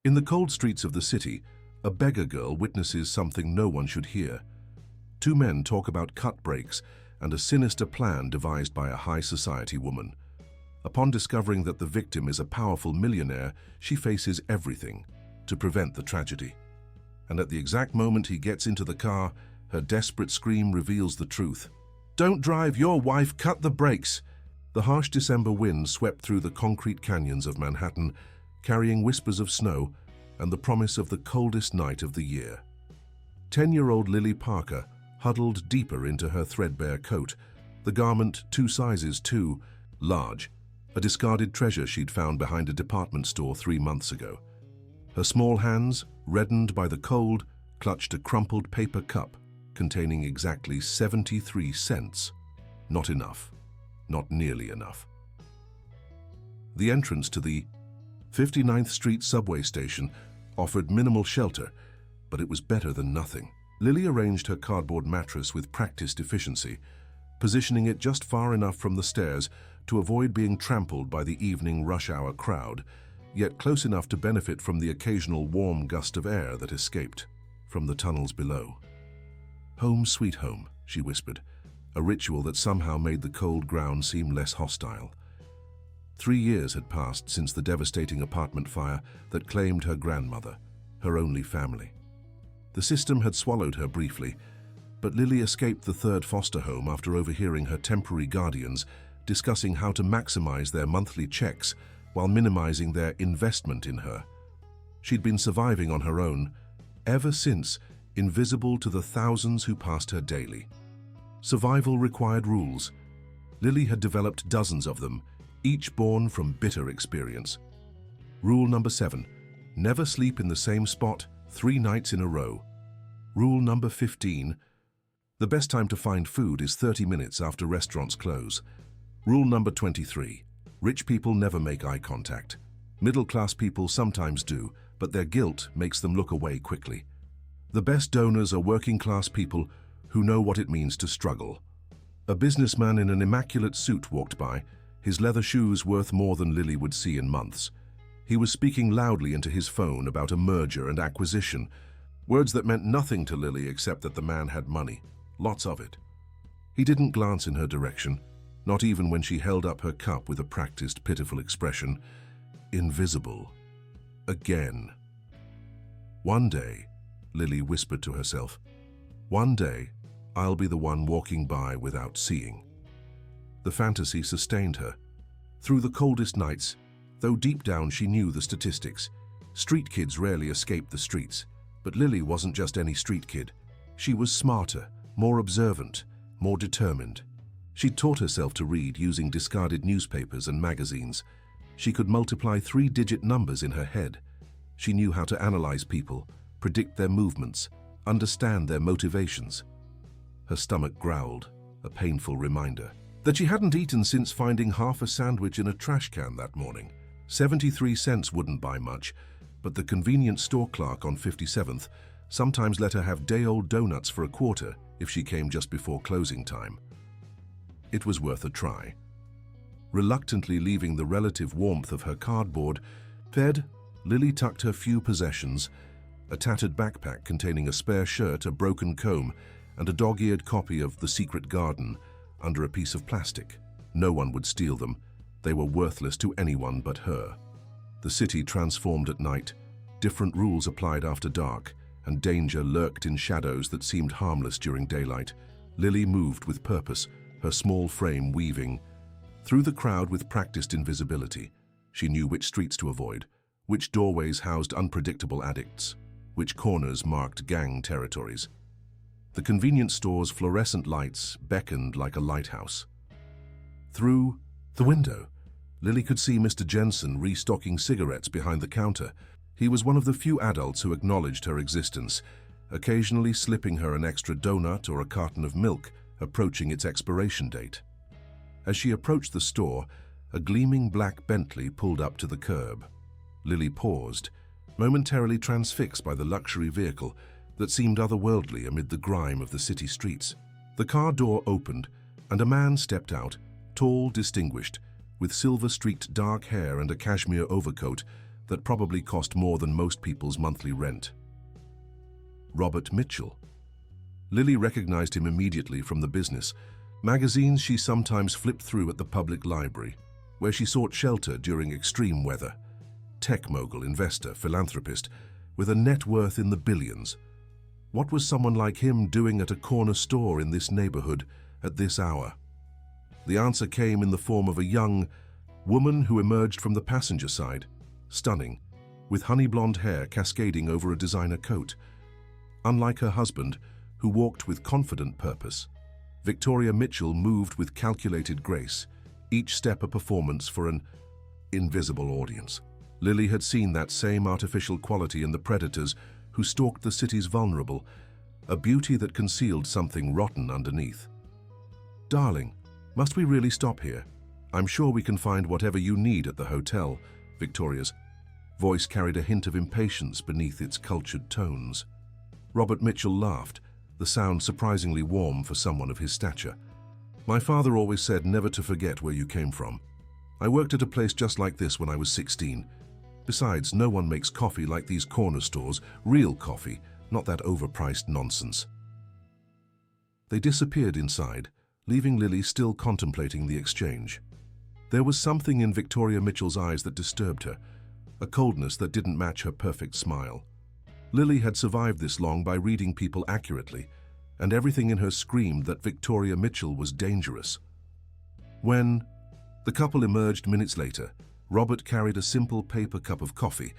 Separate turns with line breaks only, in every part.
In the cold streets of the city, a beggar girl witnesses something no one should hear. Two men talk about cut breaks and a sinister plan devised by a high society woman. Upon discovering that the victim is a powerful millionaire, she faces everything to prevent the tragedy. And at the exact moment he gets into the car, her desperate scream reveals the truth. "Don't drive, your wife, cut the brakes!" The harsh December wind swept through the concrete canyons of Manhattan, carrying whispers of snow and the promise of the coldest night of the year. 10-year-old Lily Parker huddled deeper into her threadbare coat, the garment 2 sizes too large, a discarded treasure she'd found behind a department store 3 months ago. Her small hands, reddened by the cold, clutched a crumpled paper cup containing exactly 73 cents. Not enough. Not nearly enough. The entrance to the 59th Street subway station offered minimal shelter, but it was better than nothing. Lily arranged her cardboard mattress with practiced efficiency, positioning it just far enough from the stairs to avoid being trampled by the evening rush-hour crowd, yet close enough to benefit from the occasional warm gust of air that escaped from the tunnels below. "Home sweet home," she whispered, a ritual that somehow made the cold ground seem less hostile. 3 years had passed since the devastating apartment fire that claimed her grandmother, her only family. The system had swallowed her briefly, but Lily escaped the third foster home after overhearing her temporary guardians discussing how to maximize their monthly checks while minimizing their investment in her. She'd been surviving on her own ever since, invisible to the thousands who passed her daily. Survival required rules. Lily had developed dozens of them, each born from bitter experience. Rule number 7, never sleep in the same spot 3 nights in a row. Rule number 15, the best time to find food is 30 minutes after restaurants close. Rule number 23, rich people never make eye contact. Middle-class people sometimes do, but their guilt makes them look away quickly. The best donors are working-class people who know what it means to struggle. A businessman in an immaculate suit walked by, his leather shoes worth more than Lily would see in months. He was speaking loudly into his phone about a merger and acquisition, words that meant nothing to Lily except that the man had money, lots of it. He didn't glance in her direction, not even when she held up her cup with a practiced, pitiful expression. Invisible. Again. "One day," Lily whispered to herself, "one day, I'll be the one walking by without seeing." The fantasy sustained her. Through the coldest nights, though deep down she knew the statistics, street kids rarely escape the streets. But Lily wasn't just any street kid. She was smarter, more observant, more determined. She taught herself to read using discarded newspapers and magazines. She could multiply 3-digit numbers in her head. She knew how to analyze people, predict their movements, understand their motivations. Her stomach growled, a painful reminder that she hadn't eaten since finding half a sandwich in a trash can that morning. 73 cents wouldn't buy much, but the convenience store clerk on 57th sometimes let her have day-old donuts for a quarter if she came just before closing time. It was worth a try. Reluctantly leaving the relative warmth of her cardboard, fed, Lily tucked her few possessions, a tattered backpack containing a spare shirt, a broken comb, and a dog-eared copy of The Secret Garden, under a piece of plastic. No one would steal them. They were worthless to anyone but her. The city transformed at night. Different rules applied after dark, and danger lurked in shadows that seemed harmless during daylight. Lily moved with purpose, her small frame weaving. Through the crowd with practiced invisibility, she knew which streets to avoid, which doorways housed unpredictable addicts, which corners marked gang territories. The convenience store's fluorescent lights beckoned like a lighthouse. Through the window, Lily could see Mr. Jensen restocking cigarettes behind the counter. He was one of the few adults who acknowledged her existence, occasionally slipping her an extra donut or a carton of milk approaching its expiration date. As she approached the store, a gleaming black Bentley pulled up to the curb. Lily paused, momentarily transfixed by the luxury vehicle that seemed otherworldly amid the grime of the city streets. The car door opened, and a man stepped out, tall, distinguished, with silver-streaked dark hair and a cashmere overcoat that probably cost more than most people's monthly rent. Robert Mitchell. Lily recognized him immediately from the business magazines she sometimes flipped through at the public library, where she sought shelter during extreme weather. Tech mogul, investor, philanthropist, with a net worth in the billions. What was someone like him doing at a corner store in this neighborhood at this hour? The answer came in the form of a young woman who emerged from the passenger side, stunning, with honey blonde hair cascading over a designer coat. Unlike her husband, who walked with confident purpose, Victoria Mitchell moved with calculated grace, each step a performance for an invisible audience. Lily had seen that same artificial quality in the predators who stalked the city's vulnerable, a beauty that concealed something rotten underneath. "Darling, must we really stop here? I'm sure we can find whatever you need at the hotel." Victoria's voice carried a hint of impatience beneath its cultured tones. Robert Mitchell laughed, the sound surprisingly warm for someone of his stature. "My father always said never to forget where you came from. I worked at a place just like this when I was 16. Besides, no one makes coffee like these corner stores, real coffee, not that overpriced nonsense." They disappeared inside, leaving Lily still contemplating the exchange. There was something in Victoria Mitchell's eyes that disturbed her, a coldness that didn't match her perfect smile. Lily had survived this long by reading people accurately, and everything in her screamed that Victoria Mitchell was dangerous. When the couple emerged minutes later, Robert carried a simple paper cup of coffee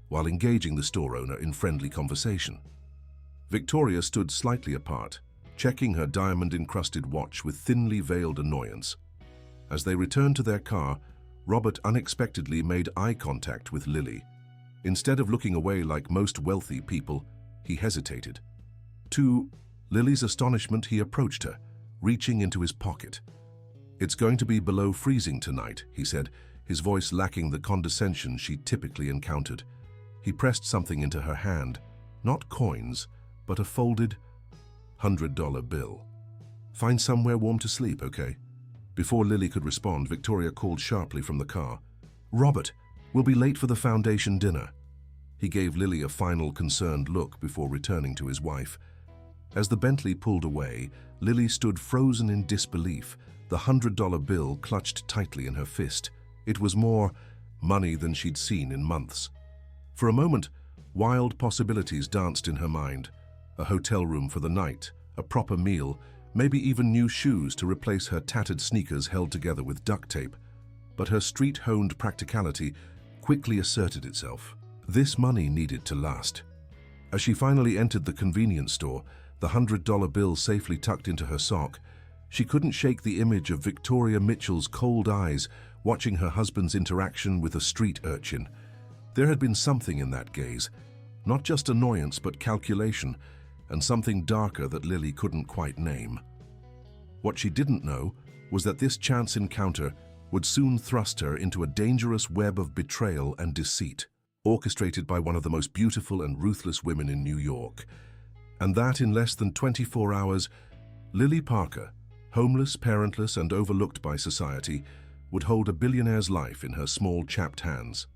while engaging the store owner in friendly conversation. Victoria stood slightly apart, checking her diamond-encrusted watch with thinly veiled annoyance. As they returned to their car, Robert unexpectedly made eye contact with Lily. Instead of looking away like most wealthy people, he hesitated. To Lily's astonishment, he approached her, reaching into his pocket. "It's going to be below freezing tonight," he said, his voice lacking the condescension she typically encountered. He pressed something into her hand, not coins, but a folded $100 bill. "Find somewhere warm to sleep, okay?" Before Lily could respond, Victoria called sharply from the car. "Robert, we'll be late for the foundation dinner." He gave Lily a final concerned look before returning to his wife. As the Bentley pulled away, Lily stood frozen in disbelief, the $100 bill clutched tightly in her fist. It was more money than she'd seen in months. For a moment, wild possibilities danced in her mind. A hotel room for the night, a proper meal, maybe even new shoes to replace her tattered sneakers held together with duct tape. But her street-honed practicality quickly asserted itself. This money needed to last. As she finally entered the convenience store, the $100 bill safely tucked into her sock, she couldn't shake the image of Victoria Mitchell's cold eyes watching her husband's interaction with a street urchin. There had been something in that gaze, not just annoyance but calculation, and something darker that Lily couldn't quite name. What she didn't know was that this chance encounter would soon thrust her into a dangerous web of betrayal and deceit, orchestrated by one of the most beautiful and ruthless women in New York. And that in less than 24 hours, Lily Parker, homeless, parentless, and overlooked by society, would hold a billionaire's life in her small, chapped hands.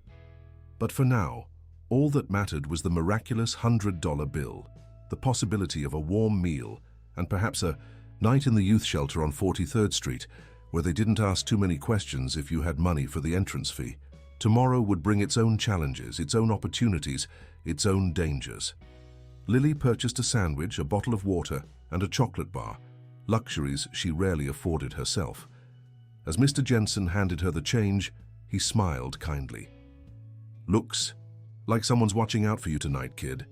But for now, all that mattered was the miraculous $100 bill, the possibility of a warm meal, and perhaps a night in the youth shelter on 43rd Street, where they didn't ask too many questions if you had money for the entrance fee. Tomorrow would bring its own challenges, its own opportunities, its own dangers. Lily purchased a sandwich, a bottle of water, and a chocolate bar, luxuries she rarely afforded herself. As Mr. Jensen handed her the change, he smiled kindly. "Looks like someone's watching out for you tonight, kid."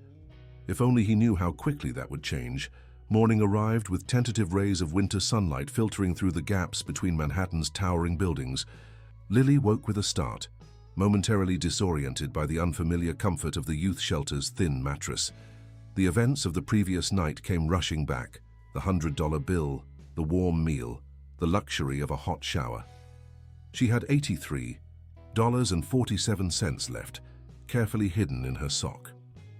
If only he knew how quickly that would change. Morning arrived with tentative rays of winter sunlight filtering through the gaps between Manhattan's towering buildings. Lily woke with a start, momentarily disoriented by the unfamiliar comfort of the youth shelter's thin mattress. The events of the previous night came rushing back: the $100 bill, the warm meal, the luxury of a hot shower. She had $83.47 left, carefully hidden in her sock.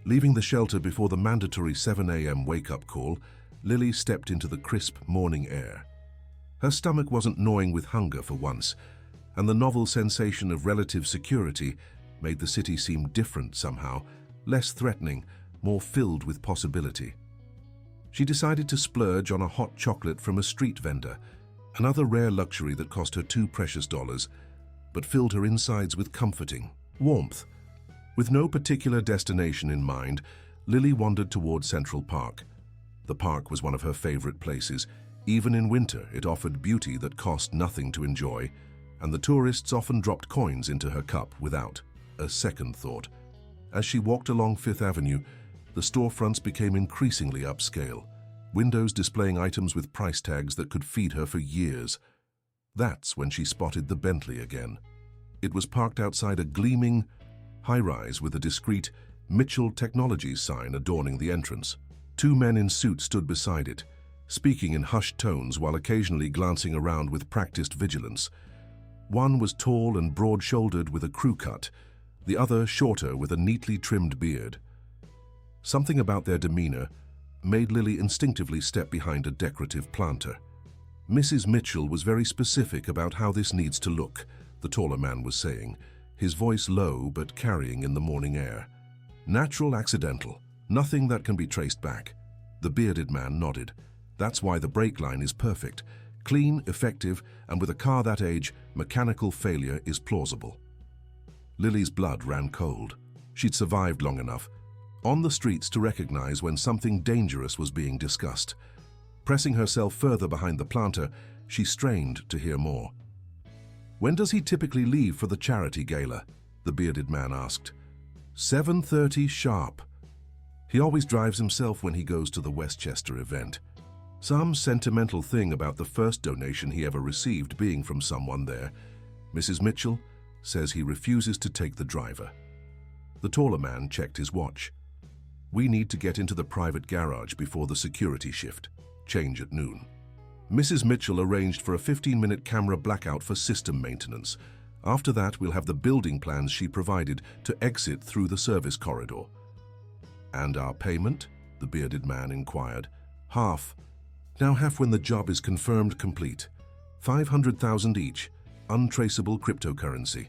Leaving the shelter before the mandatory 7 a.m. wake-up call, Lily stepped into the crisp morning air. Her stomach wasn't gnawing with hunger for once, and the novel sensation of relative security made the city seem different somehow, less threatening, more filled with possibility. She decided to splurge on a hot chocolate from a street vendor, another rare luxury that cost her $2 precious, but filled her insides with comforting warmth. With no particular destination in mind, Lily wandered toward Central Park. The park was one of her favorite places. Even in winter, it offered beauty that cost nothing to enjoy, and the tourists often dropped coins into her cup without a second thought. As she walked along Fifth Avenue, the storefronts became increasingly upscale, windows displaying items with price tags that could feed her for years. That's when she spotted the Bentley again. It was parked outside a gleaming high-rise with a discreet Mitchell Technologies sign adorning the entrance. Two men in suits stood beside it, speaking in hushed tones while occasionally glancing around with practiced vigilance. One was tall and broad-shouldered with a crew cut, the other shorter with a neatly trimmed beard. Something about their demeanor made Lily instinctively step behind a decorative planter. Mrs. Mitchell was very specific about how this needs to look, the taller man was saying, his voice low but carrying in the morning air. Natural, accidental, nothing that can be traced back. The bearded man nodded. That's why the brake line is perfect. Clean, effective, and with a car that age, mechanical failure is plausible. Lily's blood ran cold. She'd survived long enough on the streets to recognize when something dangerous was being discussed. Pressing herself further behind the planter, she strained to hear more. "When does he typically leave for the charity gala?" the bearded man asked. 7:30 sharp. He always drives himself when he goes to the Westchester event. Some sentimental thing about the first donation he ever received being from someone there. Mrs. Mitchell says he refuses to take the driver. The taller man checked his watch. "We need to get into the private garage before the security shift. Change at noon." Mrs. Mitchell arranged for a 15-minute camera blackout for system maintenance. After that, we'll have the building plans she provided to exit through the service corridor. "And our payment?" the bearded man inquired. "Half. Now half when the job is confirmed complete. 500,000 each, untraceable cryptocurrency."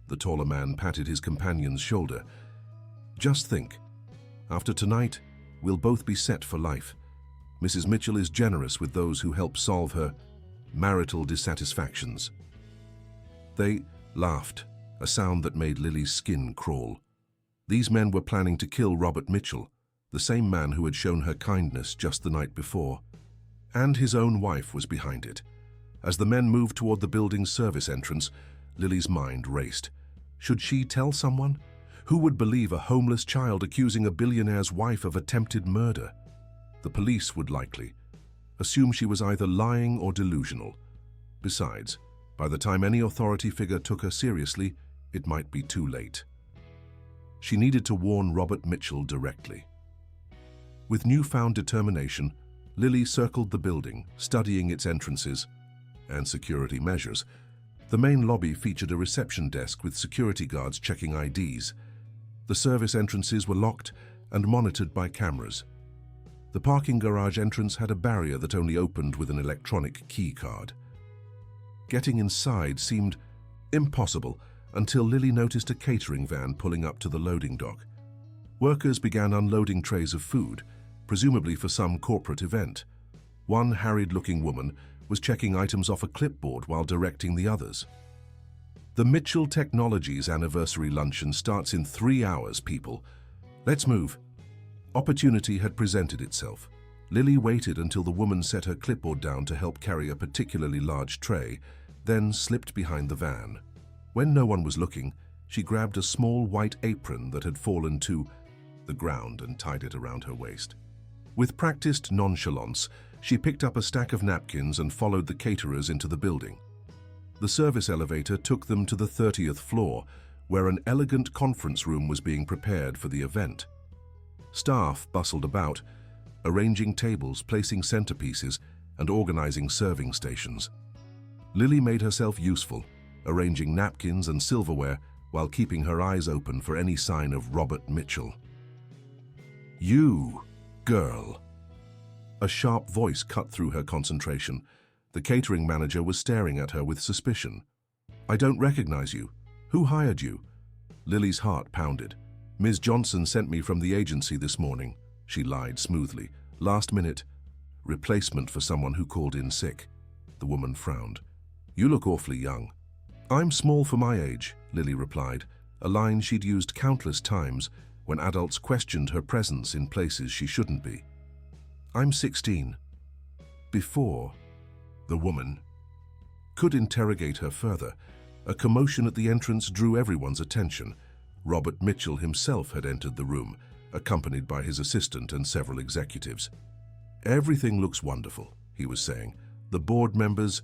The taller man patted his companion's shoulder. "Just think. After tonight, we'll both be set for life. Mrs. Mitchell is generous with those who help solve her marital dissatisfactions." They laughed, a sound that made Lily's skin crawl. These men were planning to kill Robert Mitchell, the same man who had shown her kindness just the night before. And his own wife was behind it. As the men moved toward the building's service entrance, Lily's mind raced. Should she tell someone? Who would believe a homeless child accusing a billionaire's wife of attempted murder? The police would likely assume she was either lying or delusional. Besides, by the time any authority figure took her seriously, it might be too late. She needed to warn Robert Mitchell directly. With newfound determination, Lily circled the building, studying its entrances and security measures. The main lobby featured a reception desk with security guards checking IDs. The service entrances were locked and monitored by cameras. The parking garage entrance had a barrier that only opened with an electronic key card. Getting inside seemed impossible until Lily noticed a catering van pulling up to the loading dock. Workers began unloading trays of food, presumably for some corporate event. One harried-looking woman was checking items off a clipboard while directing the others. "The Mitchell Technologies anniversary luncheon starts in 3 hours, people. Let's move." Opportunity had presented itself. Lily waited until the woman set her clipboard down to help carry a particularly large tray, then slipped behind the van. When no one was looking, she grabbed a small white apron that had fallen to the ground and tied it around her waist. With practiced nonchalance, she picked up a stack of napkins and followed the caterers into the building. The service elevator took them to the 30th floor, where an elegant conference room was being prepared for the event. Staff bustled about, arranging tables, placing centerpieces, and organizing serving stations. Lily made herself useful, arranging napkins and silverware while keeping her eyes open for any sign of Robert Mitchell. "You, girl." A sharp voice cut through her concentration. The catering manager was staring at her with suspicion. "I don't recognize you. Who hired you?" Lily's heart pounded. Ms. Johnson sent me from the agency this morning, she lied smoothly. Last minute. Replacement for someone who called in sick. The woman frowned. You look awfully young. I'm small for my age, Lily replied, a line she'd used countless times when adults questioned her presence in places she shouldn't be. I'm 16. Before the woman could interrogate her further, a commotion at the entrance drew everyone's attention. Robert Mitchell himself had entered the room, accompanied by his assistant and several executives. Everything looks wonderful, he was saying. The board members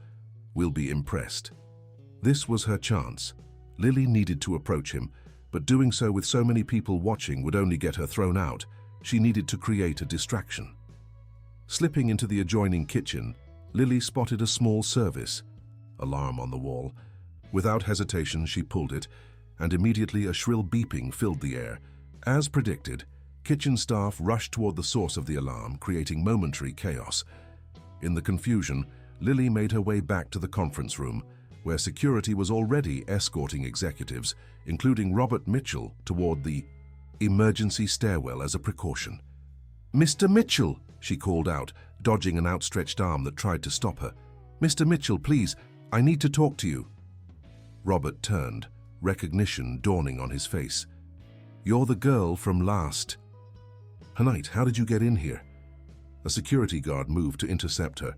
will be impressed. This was her chance. Lily needed to approach him, but doing so with so many people watching would only get her thrown out. She needed to create a distraction. Slipping into the adjoining kitchen, Lily spotted a small service alarm on the wall. Without hesitation, she pulled it, and immediately a shrill beeping filled the air. As predicted, kitchen staff rushed toward the source of the alarm, creating momentary chaos. In the confusion, Lily made her way back to the conference room, where security was already escorting executives, including Robert Mitchell, toward the emergency stairwell as a precaution. "Mr. Mitchell," she called out, dodging an outstretched arm that tried to stop her. "Mr. Mitchell, please, I need to talk to you." Robert turned, recognition dawning on his face. "You're the girl from last night. How did you get in here?" A security guard moved to intercept her.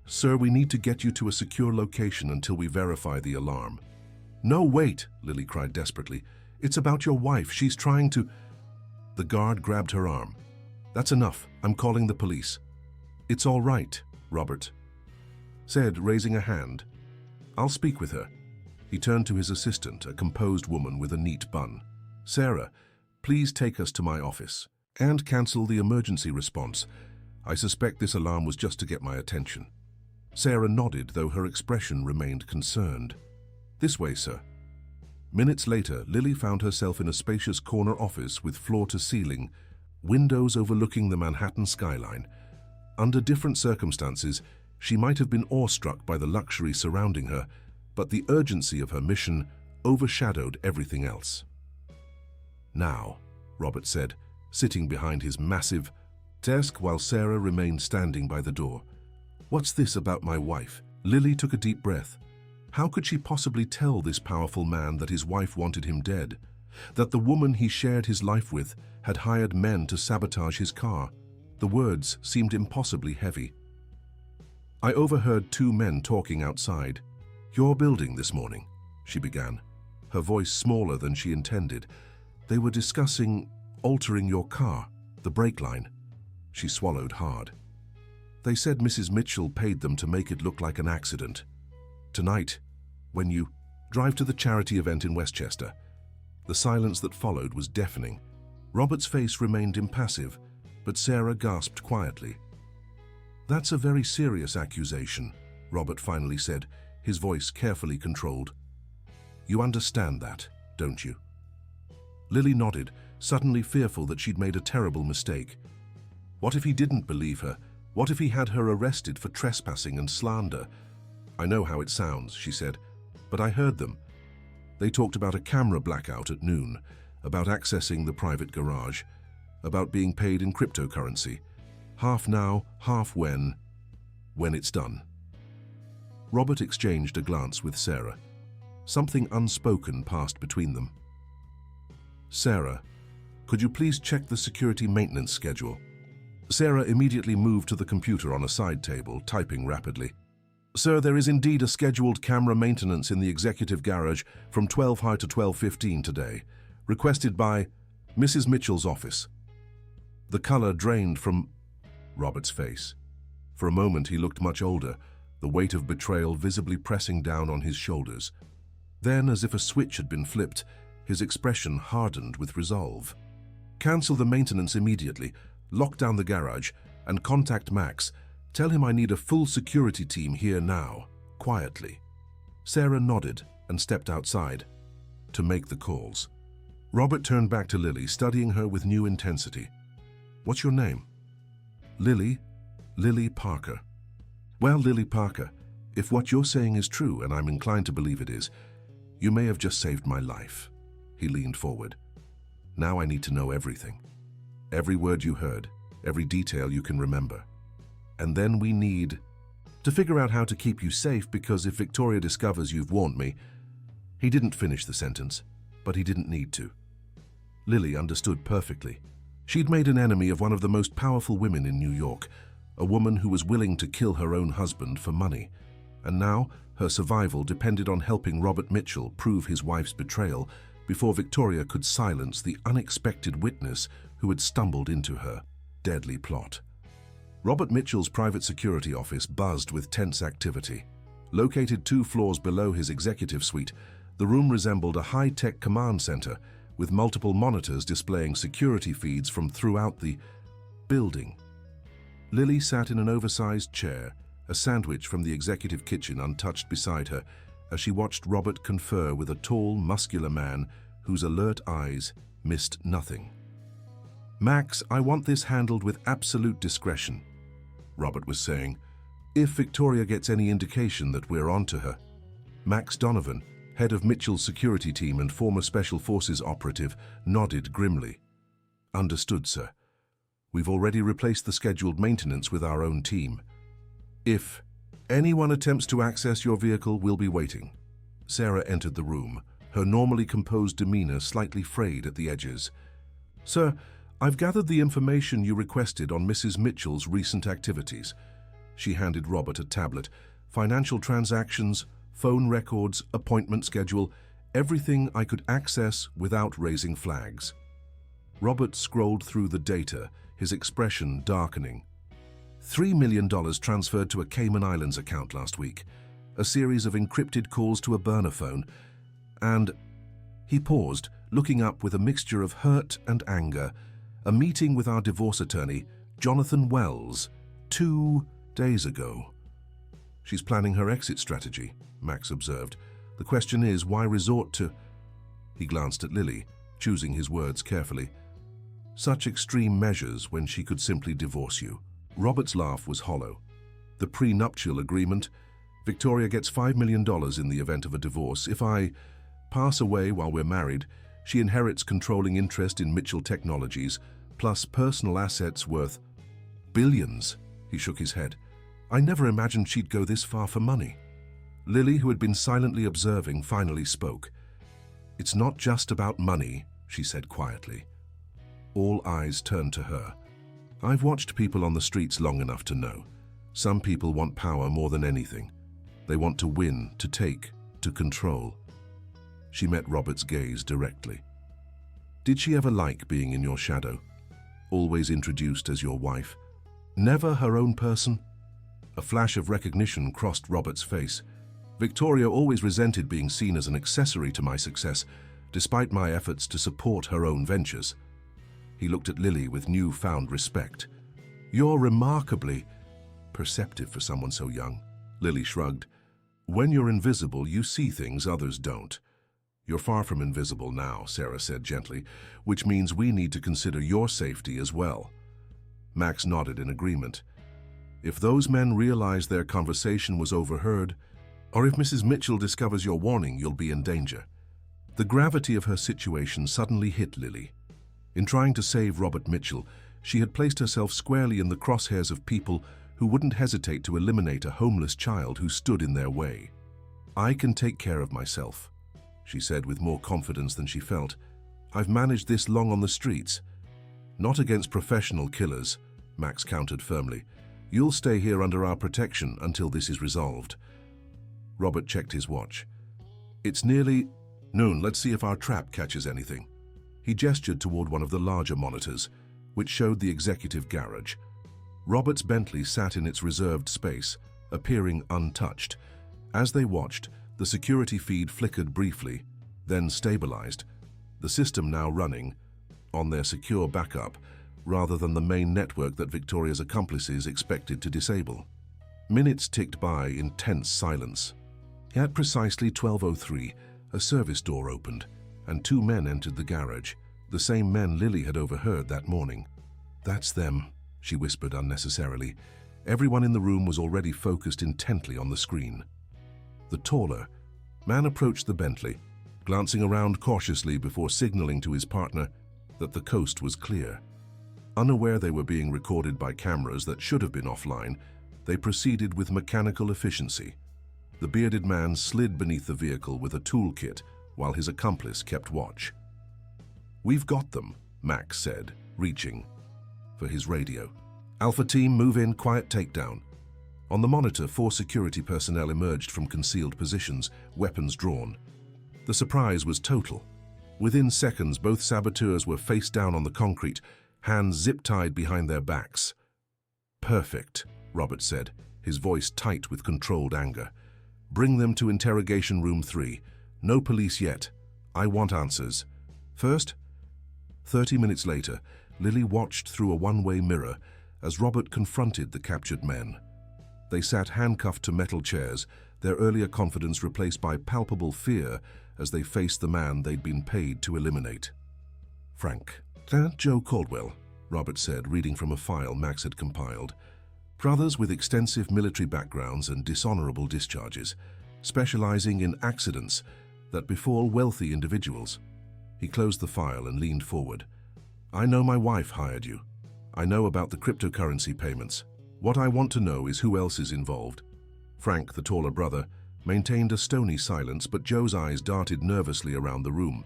"Sir, we need to get you to a secure location until we verify the alarm." "No, wait," Lily cried desperately. "It's about your wife. She's trying to—" The guard grabbed her arm. "That's enough. I'm calling the police." "It's all right," Robert said, raising a hand. "I'll speak with her." He turned to his assistant, a composed woman with a neat bun. "Sarah, please take us to my office and cancel the emergency response. I suspect this alarm was just to get my attention." Sarah nodded, though her expression remained concerned. "This way, sir." Minutes later, Lily found herself in a spacious corner office with floor-to-ceiling windows overlooking the Manhattan skyline. Under different circumstances, she might have been awestruck by the luxury surrounding her, but the urgency of her mission overshadowed everything else. "Now," Robert said, sitting behind his massive desk while Sarah remained standing by the door. "What's this about my wife?" Lily took a deep breath. How could she possibly tell this powerful man that his wife wanted him dead? That the woman he shared his life with had hired men to sabotage his car? The words seemed impossibly heavy. "I overheard two men talking outside your building this morning," she began, her voice smaller than she intended. "They were discussing altering your car, the brake line." She swallowed hard. "They said Mrs. Mitchell paid them to make it look like an accident. Tonight, when you drive to the charity event in Westchester." The silence that followed was deafening. Robert's face remained impassive, but Sarah gasped quietly. "That's a very serious accusation," Robert finally said, his voice carefully controlled. "You understand that, don't you?" Lily nodded, suddenly fearful that she'd made a terrible mistake. What if he didn't believe her? What if he had her arrested for trespassing and slander? "I know how it sounds," she said, "but I heard them. They talked about a camera blackout at noon, about accessing the private garage, about being paid in cryptocurrency. Half now, half when it's done." Robert exchanged a glance with Sarah. Something unspoken passed between them. "Sarah, could you please check the security maintenance schedule?" Sarah immediately moved to the computer on a side table, typing rapidly. "Sir, there is indeed a scheduled camera maintenance in the executive garage from 12 high to 12:15 today, requested by Mrs. Mitchell's office." The color drained from Robert's face. For a moment he looked much older, the weight of betrayal visibly pressing down on his shoulders. Then, as if a switch had been flipped, his expression hardened with resolve. "Cancel the maintenance immediately, lock down the garage, and contact Max. Tell him I need a full security team here now, quietly." Sarah nodded and stepped outside to make the calls. Robert turned back to Lily, studying her with new intensity. "What's your name?" "Lily Parker." "Well, Lily Parker, if what you're saying is true, and I'm inclined to believe it is, you may have just saved my life." He leaned forward. Now I need to know everything. Every word you heard, every detail you can remember. And then we need to figure out how to keep you safe, because if Victoria discovers you've warned me—" He didn't finish the sentence, but he didn't need to. Lily understood perfectly. She'd made an enemy of one of the most powerful women in New York, a woman who was willing to kill her own husband for money. And now her survival depended on helping Robert Mitchell prove his wife's betrayal before Victoria could silence the unexpected witness who had stumbled into her deadly plot. Robert Mitchell's private security office buzzed with tense activity. Located 2 floors below his executive suite, the room resembled a high-tech command center with multiple monitors displaying security feeds from throughout the building. Lily sat in an oversized chair, a sandwich from the executive kitchen untouched beside her, as she watched Robert confer with a tall, muscular man whose alert eyes missed nothing. "Max, I want this handled with absolute discretion," Robert was saying. "If Victoria gets any indication that we're onto her—" Max Donovan, head of Mitchell's security team and former Special Forces operative, nodded grimly. "Understood, sir. We've already replaced the scheduled maintenance with our own team. If anyone attempts to access your vehicle, we'll be waiting." Sarah entered the room, her normally composed demeanor slightly frayed at the edges. "Sir, I've gathered the information you requested on Mrs. Mitchell's recent activities." She handed Robert a tablet. "Financial transactions, phone records, appointment schedule, everything I could access without raising flags." Robert scrolled through the data, his expression darkening. $3 million transferred to a Cayman Islands account last week, a series of encrypted calls to a burner phone, and— He paused, looking up with a mixture of hurt and anger. "A meeting with our divorce attorney, Jonathan Wells, 2 days ago." "She's planning her exit strategy," Max observed. "The question is, why resort to—" He glanced at Lily, choosing his words carefully. "Such extreme measures when she could simply divorce you." Robert's laugh was hollow. "The prenuptial agreement. Victoria gets $5 million in the event of a divorce. If I pass away while we're married, she inherits controlling interest in Mitchell Technologies, plus personal assets worth billions." He shook his head. "I never imagined she'd go this far for money." Lily, who had been silently observing, finally spoke. "It's not just about money," she said quietly. All eyes turned to her. "I've watched people on the streets long enough to know. Some people want power more than anything. They want to win, to take, to control." She met Robert's gaze directly. "Did she ever like being in your shadow? Always introduced as your wife? Never her own person?" A flash of recognition crossed Robert's face. "Victoria always resented being seen as an accessory to my success, despite my efforts to support her own ventures." He looked at Lily with newfound respect. "You're remarkably perceptive for someone so young." Lily shrugged. "When you're invisible, you see things others don't." "You're far from invisible now," Sarah said gently, "which means we need to consider your safety as well." Max nodded in agreement. "If those men realize their conversation was overheard, or if Mrs. Mitchell discovers your warning, you'll be in danger." The gravity of her situation suddenly hit Lily. In trying to save Robert Mitchell, she had placed herself squarely in the crosshairs of people who wouldn't hesitate to eliminate a homeless child who stood in their way. "I can take care of myself," she said with more confidence than she felt. "I've managed this long on the streets." "Not against professional killers," Max countered firmly. "You'll stay here under our protection until this is resolved." Robert checked his watch. "It's nearly noon. Let's see if our trap catches anything." He gestured toward one of the larger monitors, which showed the executive garage. Robert's Bentley sat in its reserved space, appearing untouched. As they watched, the security feed flickered briefly, then stabilized, the system now running on their secure backup rather than the main network that Victoria's accomplices expected to disable. Minutes ticked by in tense silence. At precisely 12:03, a service door opened, and 2 men entered the garage, the same men Lily had overheard that morning. "That's them," she whispered unnecessarily. Everyone in the room was already focused intently on the screen. The taller man approached the Bentley, glancing around cautiously before signaling to his partner that the coast was clear. Unaware they were being recorded by cameras that should have been offline, they proceeded with mechanical efficiency. The bearded man slid beneath the vehicle with a toolkit while his accomplice kept watch. "We've got them," Max said, reaching for his radio. "Alpha team, move in, quiet takedown." On the monitor, 4 security personnel emerged from concealed positions, weapons drawn. The surprise was total. Within seconds, both saboteurs were face down on the concrete, hands zip-tied behind their backs. "Perfect," Robert said, his voice tight with controlled anger. "Bring them to interrogation room 3. No police yet. I want answers. First." 30 minutes later, Lily watched through a one-way mirror as Robert confronted the captured men. They sat handcuffed to metal chairs, their earlier confidence replaced by palpable fear as they faced the man they'd been paid to eliminate. "Frank, Joe Caldwell," Robert said, reading from a file Max had compiled. "Brothers with extensive military backgrounds and dishonorable discharges, specializing in accidents that befall wealthy individuals." He closed the file and leaned forward. "I know my wife hired you. I know about the cryptocurrency payments. What I want to know is who else is involved." Frank, the taller brother, maintained a stony silence, but Joe's eyes darted nervously around the room.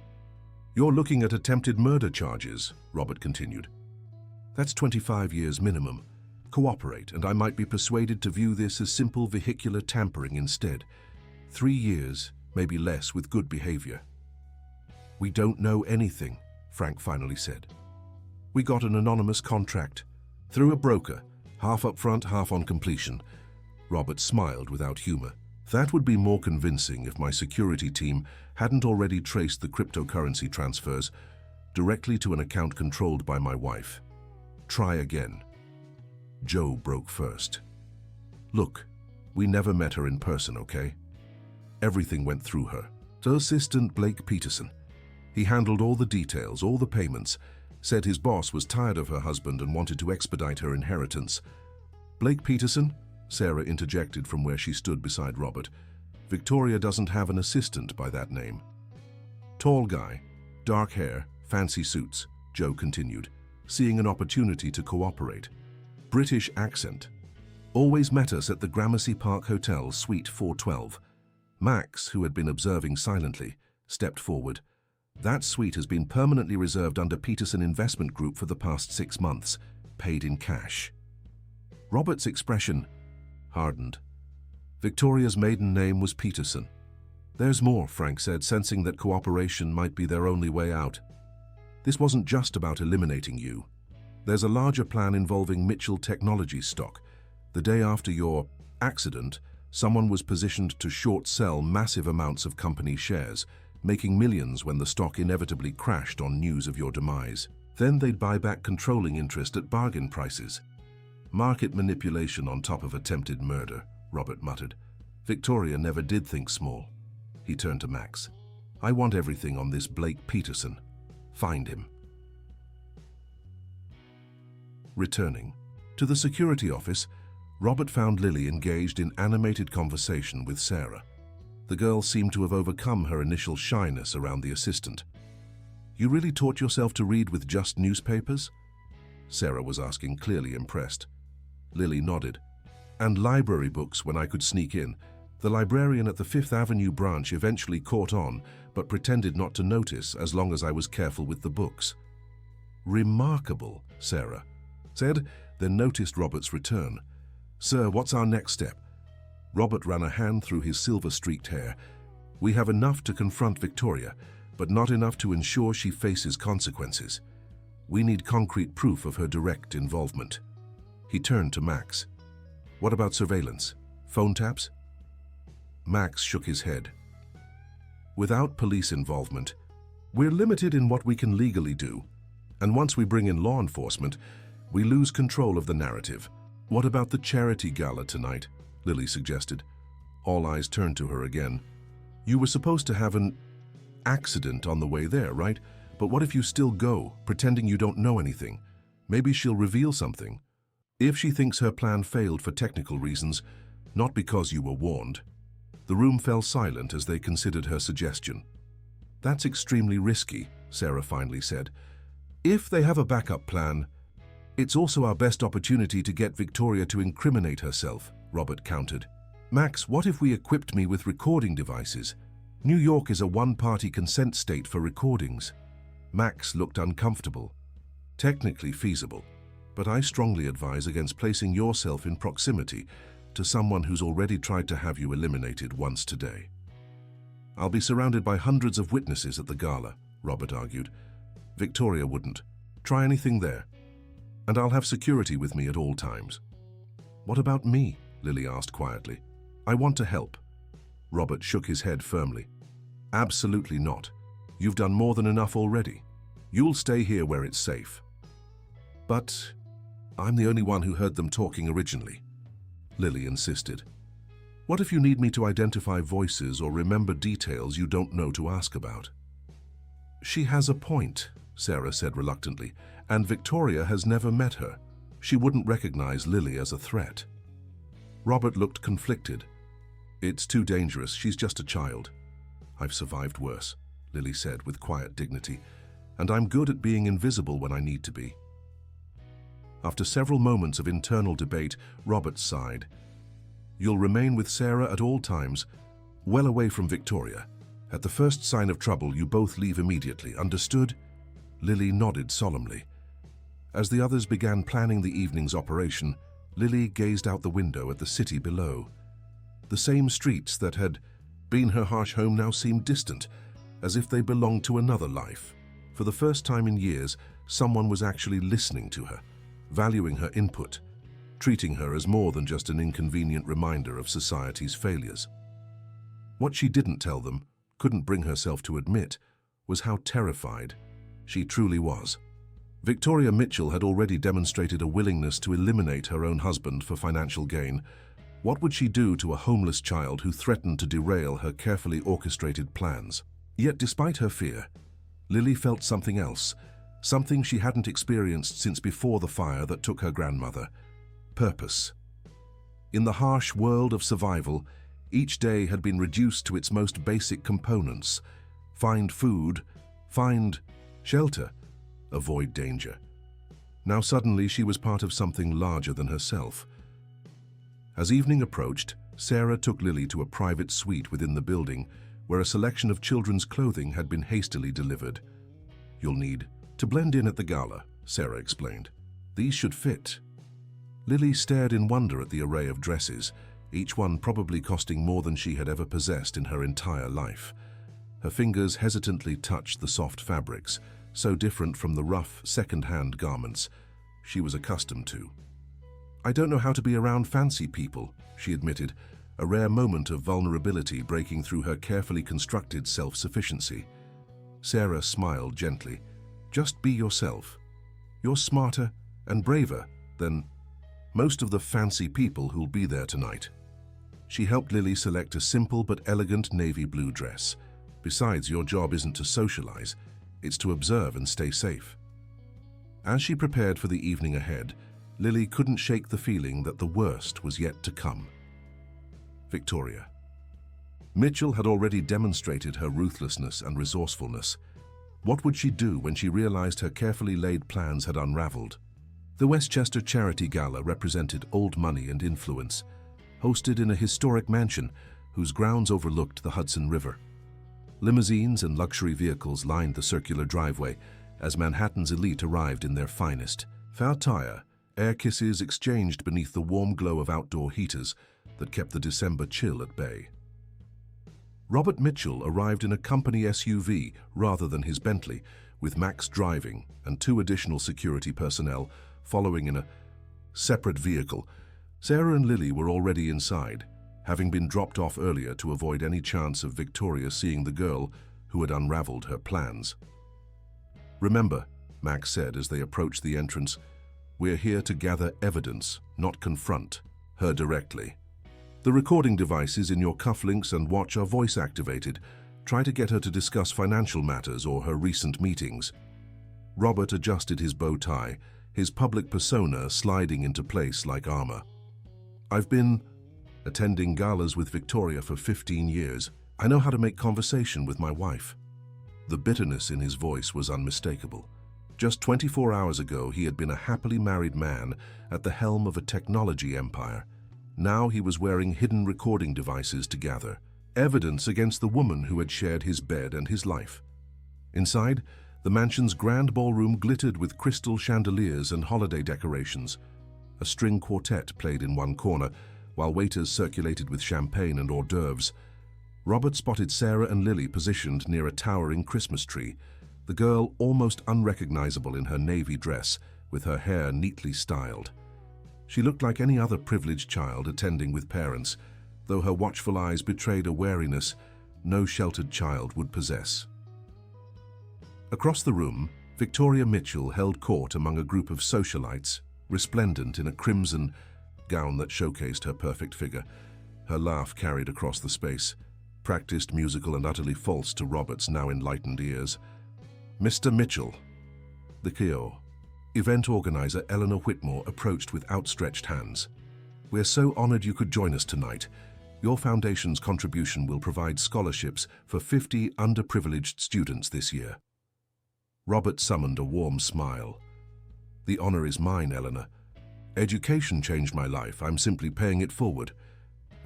"You're looking at attempted murder charges," Robert continued. "That's 25 years minimum. Cooperate, and I might be persuaded to view this as simple vehicular tampering instead. 3 years, maybe less, with good behavior." "We don't know anything," Frank finally said. "We got an anonymous contract. Through a broker, half up front, half on completion." Robert smiled without humor. "That would be more convincing if my security team hadn't already traced the cryptocurrency transfers directly to an account controlled by my wife. Try again." Joe broke first. "Look, we never met her in person, okay? Everything went through her. The assistant, Blake Peterson. He handled all the details, all the payments, said his boss was tired of her husband and wanted to expedite her inheritance." "Blake Peterson?" Sarah interjected from where she stood beside Robert. "Victoria doesn't have an assistant by that name." "Tall guy, dark hair, fancy suits," Joe continued, seeing an opportunity to cooperate. "British accent. Always met us at the Gramercy Park Hotel, Suite 412. Max, who had been observing silently, stepped forward. "That suite has been permanently reserved under Peterson Investment Group for the past 6 months, paid in cash." Robert's expression hardened. Victoria's maiden name was Peterson. "There's more," Frank said, sensing that cooperation might be their only way out. "This wasn't just about eliminating you. There's a larger plan involving Mitchell Technologies stock. The day after your accident, someone was positioned to short sell massive amounts of company shares, making millions when the stock inevitably crashed on news of your demise. Then they'd buy back controlling interest at bargain prices. Market manipulation on top of attempted murder," Robert muttered. "Victoria never did think small." He turned to Max. "I want everything on this Blake Peterson. Find him." Returning to the security office, Robert found Lily engaged in animated conversation with Sarah. The girl seemed to have overcome her initial shyness around the assistant. "You really taught yourself to read with just newspapers?" Sarah was asking, clearly impressed. Lily nodded. "And library books when I could sneak in. The librarian at the Fifth Avenue branch eventually caught on, but pretended not to notice as long as I was careful with the books." "Remarkable," Sarah said, then noticed Robert's return. "Sir, what's our next step?" Robert ran a hand through his silver-streaked hair. "We have enough to confront Victoria, but not enough to ensure she faces consequences. We need concrete proof of her direct involvement." He turned to Max. "What about surveillance? Phone taps?" Max shook his head. "Without police involvement, we're limited in what we can legally do. And once we bring in law enforcement, we lose control of the narrative." "What about the charity gala tonight?" Lily suggested. All eyes turned to her again. "You were supposed to have an accident on the way there, right? But what if you still go, pretending you don't know anything? Maybe she'll reveal something. If she thinks her plan failed for technical reasons, not because you were warned." The room fell silent as they considered her suggestion. That's extremely risky, Sarah finally said. If they have a backup plan, it's also our best opportunity to get Victoria to incriminate herself, Robert countered. Max, what if we equipped me with recording devices? New York is a one-party consent state for recordings. Max looked uncomfortable. Technically feasible, but I strongly advise against placing yourself in proximity to someone who's already tried to have you eliminated once today. I'll be surrounded by hundreds of witnesses at the gala, Robert argued. Victoria wouldn't. Try anything there. And I'll have security with me at all times. What about me? Lily asked quietly. I want to help. Robert shook his head firmly. Absolutely not. You've done more than enough already. You'll stay here where it's safe. But I'm the only one who heard them talking originally, Lily insisted. What if you need me to identify voices or remember details you don't know to ask about? She has a point, Sarah said reluctantly, and Victoria has never met her. She wouldn't recognize Lily as a threat. Robert looked conflicted. It's too dangerous. She's just a child. I've survived worse, Lily said with quiet dignity, and I'm good at being invisible when I need to be. After several moments of internal debate, Robert sighed. You'll remain with Sarah at all times, well away from Victoria. At the first sign of trouble, you both leave immediately. Understood? Lily nodded solemnly. As the others began planning the evening's operation, Lily gazed out the window at the city below. The same streets that had been her harsh home now seemed distant, as if they belonged to another life. For the first time in years, someone was actually listening to her, valuing her input, treating her as more than just an inconvenient reminder of society's failures. What she didn't tell them, couldn't bring herself to admit, was how terrified she truly was. Victoria Mitchell had already demonstrated a willingness to eliminate her own husband for financial gain. What would she do to a homeless child who threatened to derail her carefully orchestrated plans? Yet despite her fear, Lily felt something else, something she hadn't experienced since before the fire that took her grandmother. Purpose. In the harsh world of survival, each day had been reduced to its most basic components. Find food, find shelter, avoid danger. Now suddenly she was part of something larger than herself. As evening approached, Sarah took Lily to a private suite within the building where a selection of children's clothing had been hastily delivered. You'll need to blend in at the gala, Sarah explained. These should fit. Lily stared in wonder at the array of dresses, each one probably costing more than she had ever possessed in her entire life. Her fingers hesitantly touched the soft fabrics, so different from the rough, second-hand garments she was accustomed to. I don't know how to be around fancy people, she admitted, a rare moment of vulnerability breaking through her carefully constructed self-sufficiency. Sarah smiled gently. Just be yourself. You're smarter and braver than most of the fancy people who'll be there tonight. She helped Lily select a simple but elegant navy blue dress. Besides, your job isn't to socialize, it's to observe and stay safe. As she prepared for the evening ahead, Lily couldn't shake the feeling that the worst was yet to come. Victoria. Mitchell had already demonstrated her ruthlessness and resourcefulness. What would she do when she realized her carefully laid plans had unraveled? The Westchester Charity Gala represented old money and influence, hosted in a historic mansion whose grounds overlooked the Hudson River. Limousines and luxury vehicles lined the circular driveway as Manhattan's elite arrived in their finest. Fauteuil, air kisses exchanged beneath the warm glow of outdoor heaters that kept the December chill at bay. Robert Mitchell arrived in a company SUV rather than his Bentley, with Max driving and 2 additional security personnel following in a separate vehicle. Sarah and Lily were already inside, having been dropped off earlier to avoid any chance of Victoria seeing the girl who had unraveled her plans. Remember, Max said as they approached the entrance, we're here to gather evidence, not confront her directly. The recording devices in your cufflinks and watch are voice-activated. Try to get her to discuss financial matters or her recent meetings. Robert adjusted his bow tie, his public persona sliding into place like armor. I've been attending galas with Victoria for 15 years. I know how to make conversation with my wife. The bitterness in his voice was unmistakable. Just 24 hours ago, he had been a happily married man at the helm of a technology empire. Now he was wearing hidden recording devices to gather evidence against the woman who had shared his bed and his life. Inside, the mansion's grand ballroom glittered with crystal chandeliers and holiday decorations. A string quartet played in one corner, while waiters circulated with champagne and hors d'oeuvres. Robert spotted Sarah and Lily positioned near a towering Christmas tree, the girl almost unrecognizable in her navy dress, with her hair neatly styled. She looked like any other privileged child attending with parents, though her watchful eyes betrayed a wariness no sheltered child would possess. Across the room, Victoria Mitchell held court among a group of socialites, resplendent in a crimson gown that showcased her perfect figure. Her laugh carried across the space, practiced, musical, and utterly false to Robert's now enlightened ears. "Mr. Mitchell." The KO event organizer Eleanor Whitmore approached with outstretched hands. "We're so honored you could join us tonight. Your foundation's contribution will provide scholarships for 50 underprivileged students this year." Robert summoned a warm smile. "The honor is mine, Eleanor. Education changed my life. I'm simply paying it forward."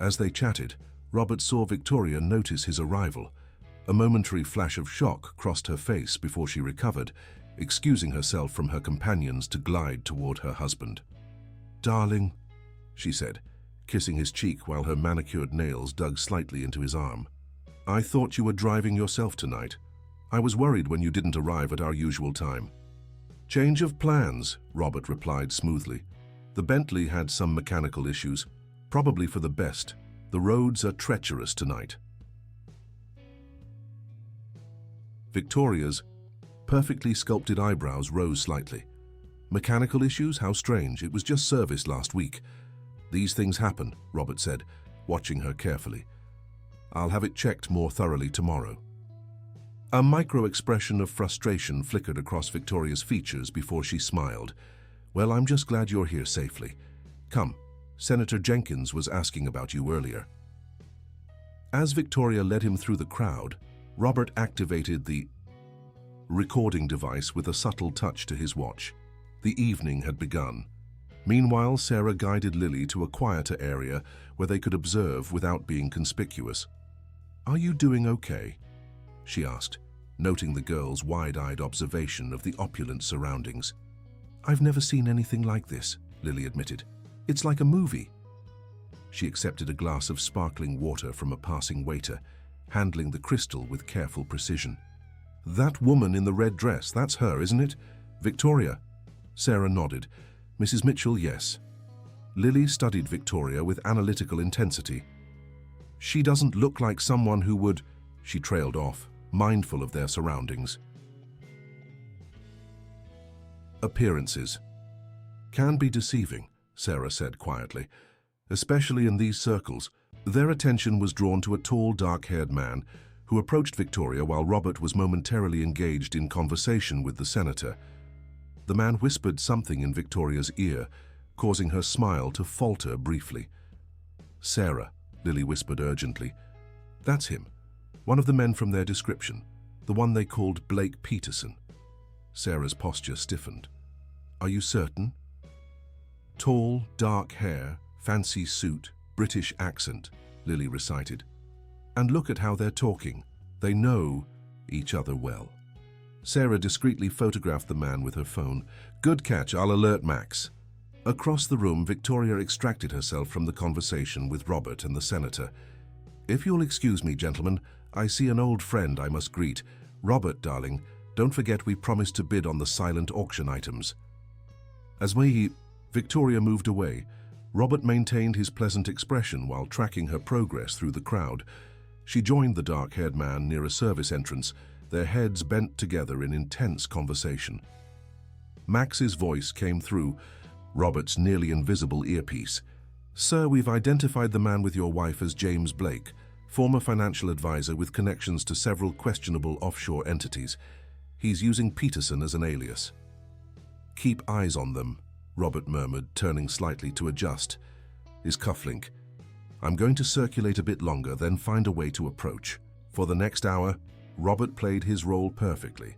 As they chatted, Robert saw Victoria notice his arrival. A momentary flash of shock crossed her face before she recovered, excusing herself from her companions to glide toward her husband. "Darling," she said, kissing his cheek while her manicured nails dug slightly into his arm. "I thought you were driving yourself tonight. I was worried when you didn't arrive at our usual time." "Change of plans," Robert replied smoothly. "The Bentley had some mechanical issues, probably for the best. The roads are treacherous tonight." Victoria's perfectly sculpted eyebrows rose slightly. "Mechanical issues? How strange. It was just serviced last week." "These things happen," Robert said, watching her carefully. "I'll have it checked more thoroughly tomorrow." A micro-expression of frustration flickered across Victoria's features before she smiled. "Well, I'm just glad you're here safely. Come, Senator Jenkins was asking about you earlier." As Victoria led him through the crowd, Robert activated the recording device with a subtle touch to his watch. The evening had begun. Meanwhile, Sarah guided Lily to a quieter area where they could observe without being conspicuous. "Are you doing okay?" she asked, noting the girl's wide-eyed observation of the opulent surroundings. "I've never seen anything like this," Lily admitted. "It's like a movie." She accepted a glass of sparkling water from a passing waiter, handling the crystal with careful precision. "That woman in the red dress, that's her, isn't it?" "Victoria." Sarah nodded. "Mrs. Mitchell, yes." Lily studied Victoria with analytical intensity. "She doesn't look like someone who would..." She trailed off, mindful of their surroundings. "Appearances can be deceiving," Sarah said quietly, "especially in these circles." Their attention was drawn to a tall, dark-haired man who approached Victoria while Robert was momentarily engaged in conversation with the senator. The man whispered something in Victoria's ear, causing her smile to falter briefly. "Sarah," Lily whispered urgently. "That's him. One of the men from their description. The one they called Blake Peterson." Sarah's posture stiffened. "Are you certain?" "Tall, dark hair, fancy suit, British accent," Lily recited. "And look at how they're talking. They know each other well." Sarah discreetly photographed the man with her phone. "Good catch, I'll alert Max." Across the room, Victoria extracted herself from the conversation with Robert and the senator. "If you'll excuse me, gentlemen, I see an old friend I must greet. Robert, darling, don't forget we promised to bid on the silent auction items." As Victoria moved away, Robert maintained his pleasant expression while tracking her progress through the crowd. She joined the dark-haired man near a service entrance, their heads bent together in intense conversation. Max's voice came through Robert's nearly invisible earpiece. "Sir, we've identified the man with your wife as James Blake, former financial advisor with connections to several questionable offshore entities. He's using Peterson as an alias." "Keep eyes on them," Robert murmured, turning slightly to adjust his cufflink. "I'm going to circulate a bit longer, then find a way to approach. For the next hour, Robert played his role perfectly.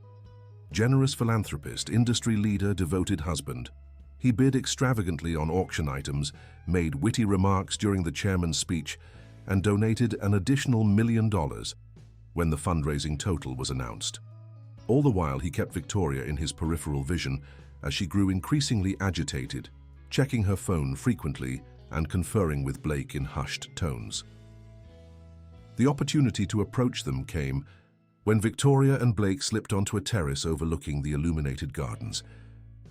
Generous philanthropist, industry leader, devoted husband. He bid extravagantly on auction items, made witty remarks during the chairman's speech, and donated an additional $1 million when the fundraising total was announced. All the while, he kept Victoria in his peripheral vision as she grew increasingly agitated, checking her phone frequently and conferring with Blake in hushed tones. The opportunity to approach them came when Victoria and Blake slipped onto a terrace overlooking the illuminated gardens.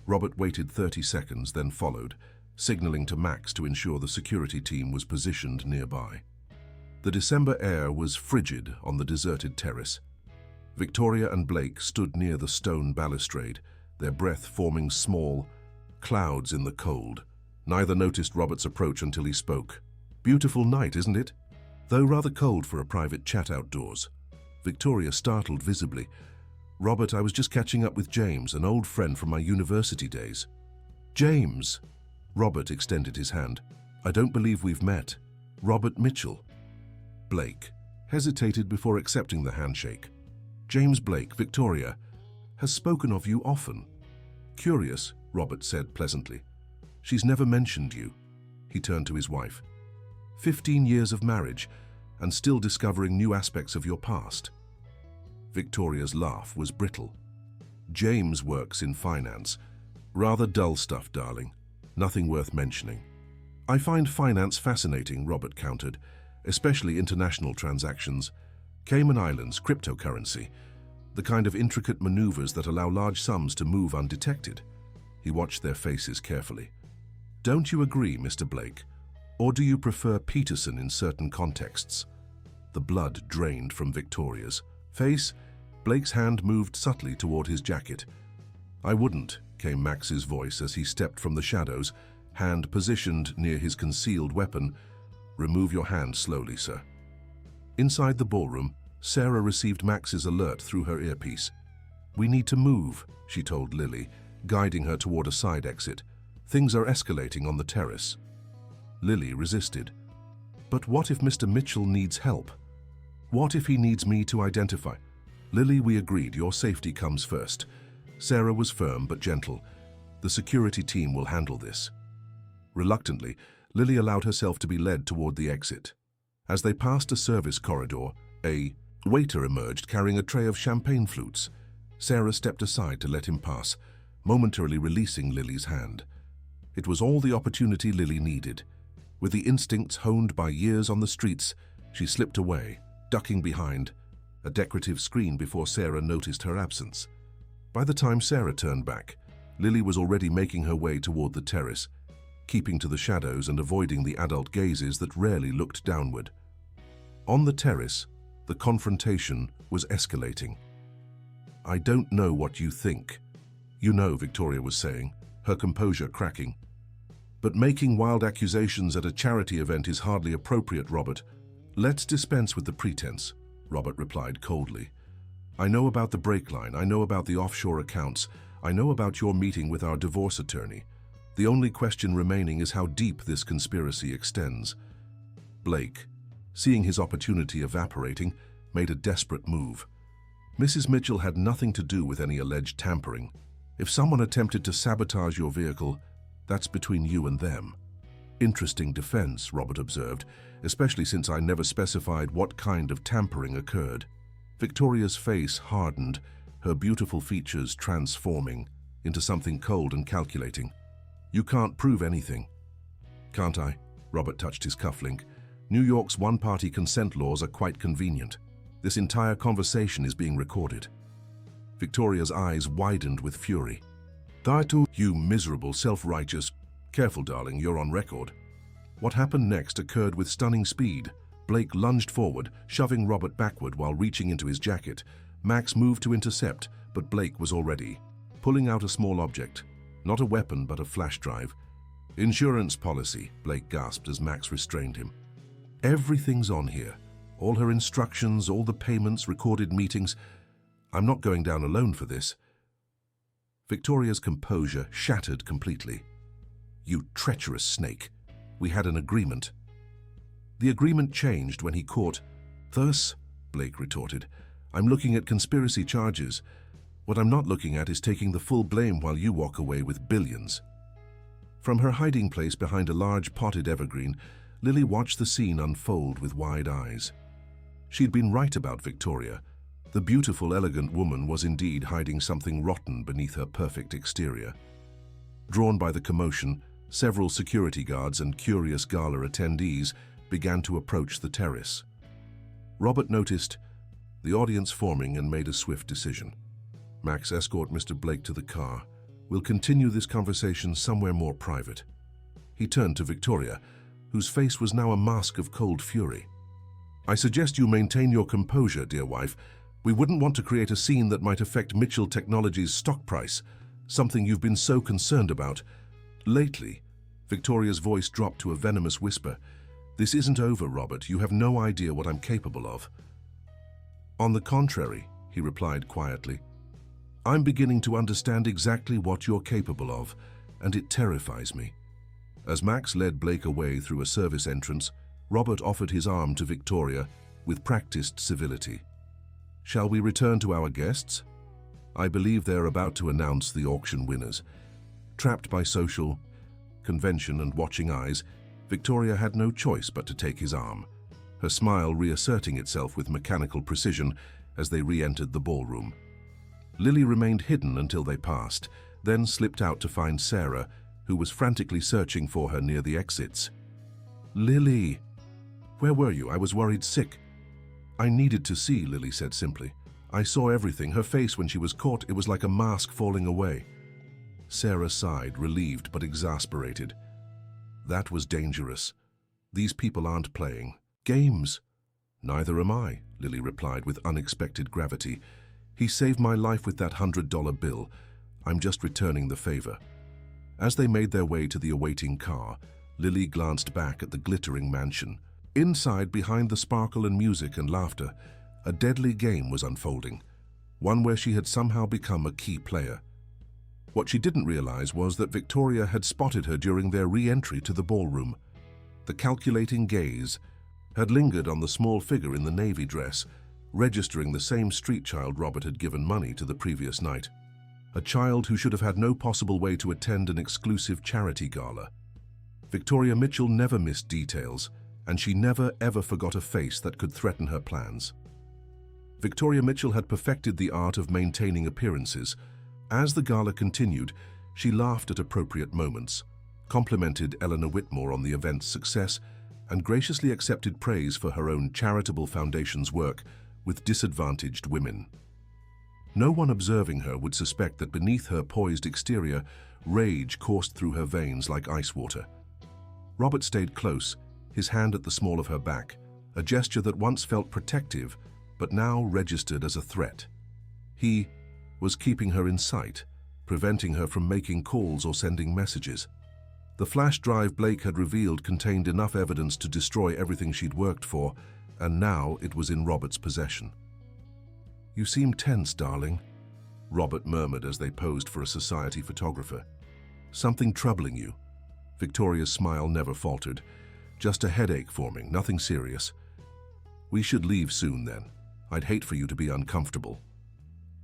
Robert waited 30 seconds, then followed, signaling to Max to ensure the security team was positioned nearby. The December air was frigid on the deserted terrace. Victoria and Blake stood near the stone balustrade, their breath forming small clouds in the cold. Neither noticed Robert's approach until he spoke. "Beautiful night, isn't it? Though rather cold for a private chat outdoors." Victoria startled visibly. "Robert, I was just catching up with James, an old friend from my university days." "James?" Robert extended his hand. "I don't believe we've met. Robert Mitchell." Blake hesitated before accepting the handshake. "James Blake, Victoria, has spoken of you often." "Curious," Robert said pleasantly. "She's never mentioned you." He turned to his wife. 15 years of marriage, and still discovering new aspects of your past." Victoria's laugh was brittle. "James works in finance. Rather dull stuff, darling. Nothing worth mentioning." "I find finance fascinating," Robert countered, "especially international transactions. Cayman Islands, cryptocurrency. The kind of intricate maneuvers that allow large sums to move undetected." He watched their faces carefully. "Don't you agree, Mr. Blake? Or do you prefer Peterson in certain contexts?" The blood drained from Victoria's face. Blake's hand moved subtly toward his jacket. "I wouldn't," came Max's voice as he stepped from the shadows, hand positioned near his concealed weapon. "Remove your hand slowly, sir." Inside the ballroom, Sarah received Max's alert through her earpiece. "We need to move," she told Lily, guiding her toward a side exit. "Things are escalating on the terrace." Lily resisted. "But what if Mr. Mitchell needs help? What if he needs me to identify?" "Lily, we agreed your safety comes first." Sarah was firm but gentle. "The security team will handle this." Reluctantly, Lily allowed herself to be led toward the exit. As they passed a service corridor, a waiter emerged carrying a tray of champagne flutes. Sarah stepped aside to let him pass, momentarily releasing Lily's hand. It was all the opportunity Lily needed. With the instincts honed by years on the streets, she slipped away, ducking behind a decorative screen before Sarah noticed her absence. By the time Sarah turned back, Lily was already making her way toward the terrace, keeping to the shadows and avoiding the adult gazes that rarely looked downward. On the terrace, the confrontation was escalating. "I don't know what you think." "You know," Victoria was saying, her composure cracking. "But making wild accusations at a charity event is hardly appropriate, Robert." "Let's dispense with the pretense," Robert replied coldly. "I know about the break line, I know about the offshore accounts, I know about your meeting with our divorce attorney. The only question remaining is how deep this conspiracy extends." Blake, seeing his opportunity evaporating, made a desperate move. "Mrs. Mitchell had nothing to do with any alleged tampering. If someone attempted to sabotage your vehicle, that's between you and them." "Interesting defense," Robert observed, "especially since I never specified what kind of tampering occurred." Victoria's face hardened, her beautiful features transforming into something cold and calculating. "You can't prove anything." "Can't I?" Robert touched his cufflink. "New York's one-party consent laws are quite convenient. This entire conversation is being recorded." Victoria's eyes widened with fury. "Daitu, you miserable, self-righteous—" "Careful, darling, you're on record." What happened next occurred with stunning speed. Blake lunged forward, shoving Robert backward while reaching into his jacket. Max moved to intercept, but Blake was already pulling out a small object. Not a weapon, but a flash drive. "Insurance policy," Blake gasped as Max restrained him. "Everything's on here. All her instructions, all the payments, recorded meetings. I'm not going down alone for this." Victoria's composure shattered completely. "You treacherous snake. We had an agreement." "The agreement changed when he caught—" "Thus," Blake retorted, I'm looking at conspiracy charges. What I'm not looking at is taking the full blame while you walk away with billions." From her hiding place behind a large potted evergreen, Lily watched the scene unfold with wide eyes. She'd been right about Victoria. The beautiful, elegant woman was indeed hiding something rotten beneath her perfect exterior. Drawn by the commotion, several security guards and curious gala attendees began to approach the terrace. Robert noticed the audience forming and made a swift decision. "Max, escort Mr. Blake to the car. We'll continue this conversation somewhere more private." He turned to Victoria, whose face was now a mask of cold fury. "I suggest you maintain your composure, dear wife. We wouldn't want to create a scene that might affect Mitchell Technologies' stock price, something you've been so concerned about lately." Victoria's voice dropped to a venomous whisper. "This isn't over, Robert. You have no idea what I'm capable of." "On the contrary," he replied quietly, "I'm beginning to understand exactly what you're capable of, and it terrifies me." As Max led Blake away through a service entrance, Robert offered his arm to Victoria with practiced civility. "Shall we return to our guests? I believe they're about to announce the auction winners." Trapped by social convention and watching eyes, Victoria had no choice but to take his arm, her smile reasserting itself with mechanical precision as they re-entered the ballroom. Lily remained hidden until they passed, then slipped out to find Sarah, who was frantically searching for her near the exits. "Lily, where were you? I was worried sick." "I needed to see," Lily said simply. "I saw everything. Her face when she was caught, it was like a mask falling away." Sarah sighed, relieved but exasperated. "That was dangerous. These people aren't playing games." "Neither am I," Lily replied with unexpected gravity. "He saved my life with that $100 bill. I'm just returning the favor." As they made their way to the awaiting car, Lily glanced back at the glittering mansion. Inside, behind the sparkle and music and laughter, a deadly game was unfolding, one where she had somehow become a key player. What she didn't realize was that Victoria had spotted her during their re-entry to the ballroom. The calculating gaze had lingered on the small figure in the navy dress, registering the same street child Robert had given money to the previous night. A child who should have had no possible way to attend an exclusive charity gala. Victoria Mitchell never missed details, and she never ever forgot a face that could threaten her plans. Victoria Mitchell had perfected the art of maintaining appearances. As the gala continued, she laughed at appropriate moments, complimented Eleanor Whitmore on the event's success, and graciously accepted praise for her own charitable foundation's work with disadvantaged women. No one observing her would suspect that beneath her poised exterior, rage coursed through her veins like ice water. Robert stayed close, his hand at the small of her back, a gesture that once felt protective, but now registered as a threat. He was keeping her in sight, preventing her from making calls or sending messages. The flash drive Blake had revealed contained enough evidence to destroy everything she'd worked for, and now it was in Robert's possession. "You seem tense, darling," Robert murmured as they posed for a society photographer. "Something troubling you?" Victoria's smile never faltered. "Just a headache forming, nothing serious." "We should leave soon then. I'd hate for you to be uncomfortable."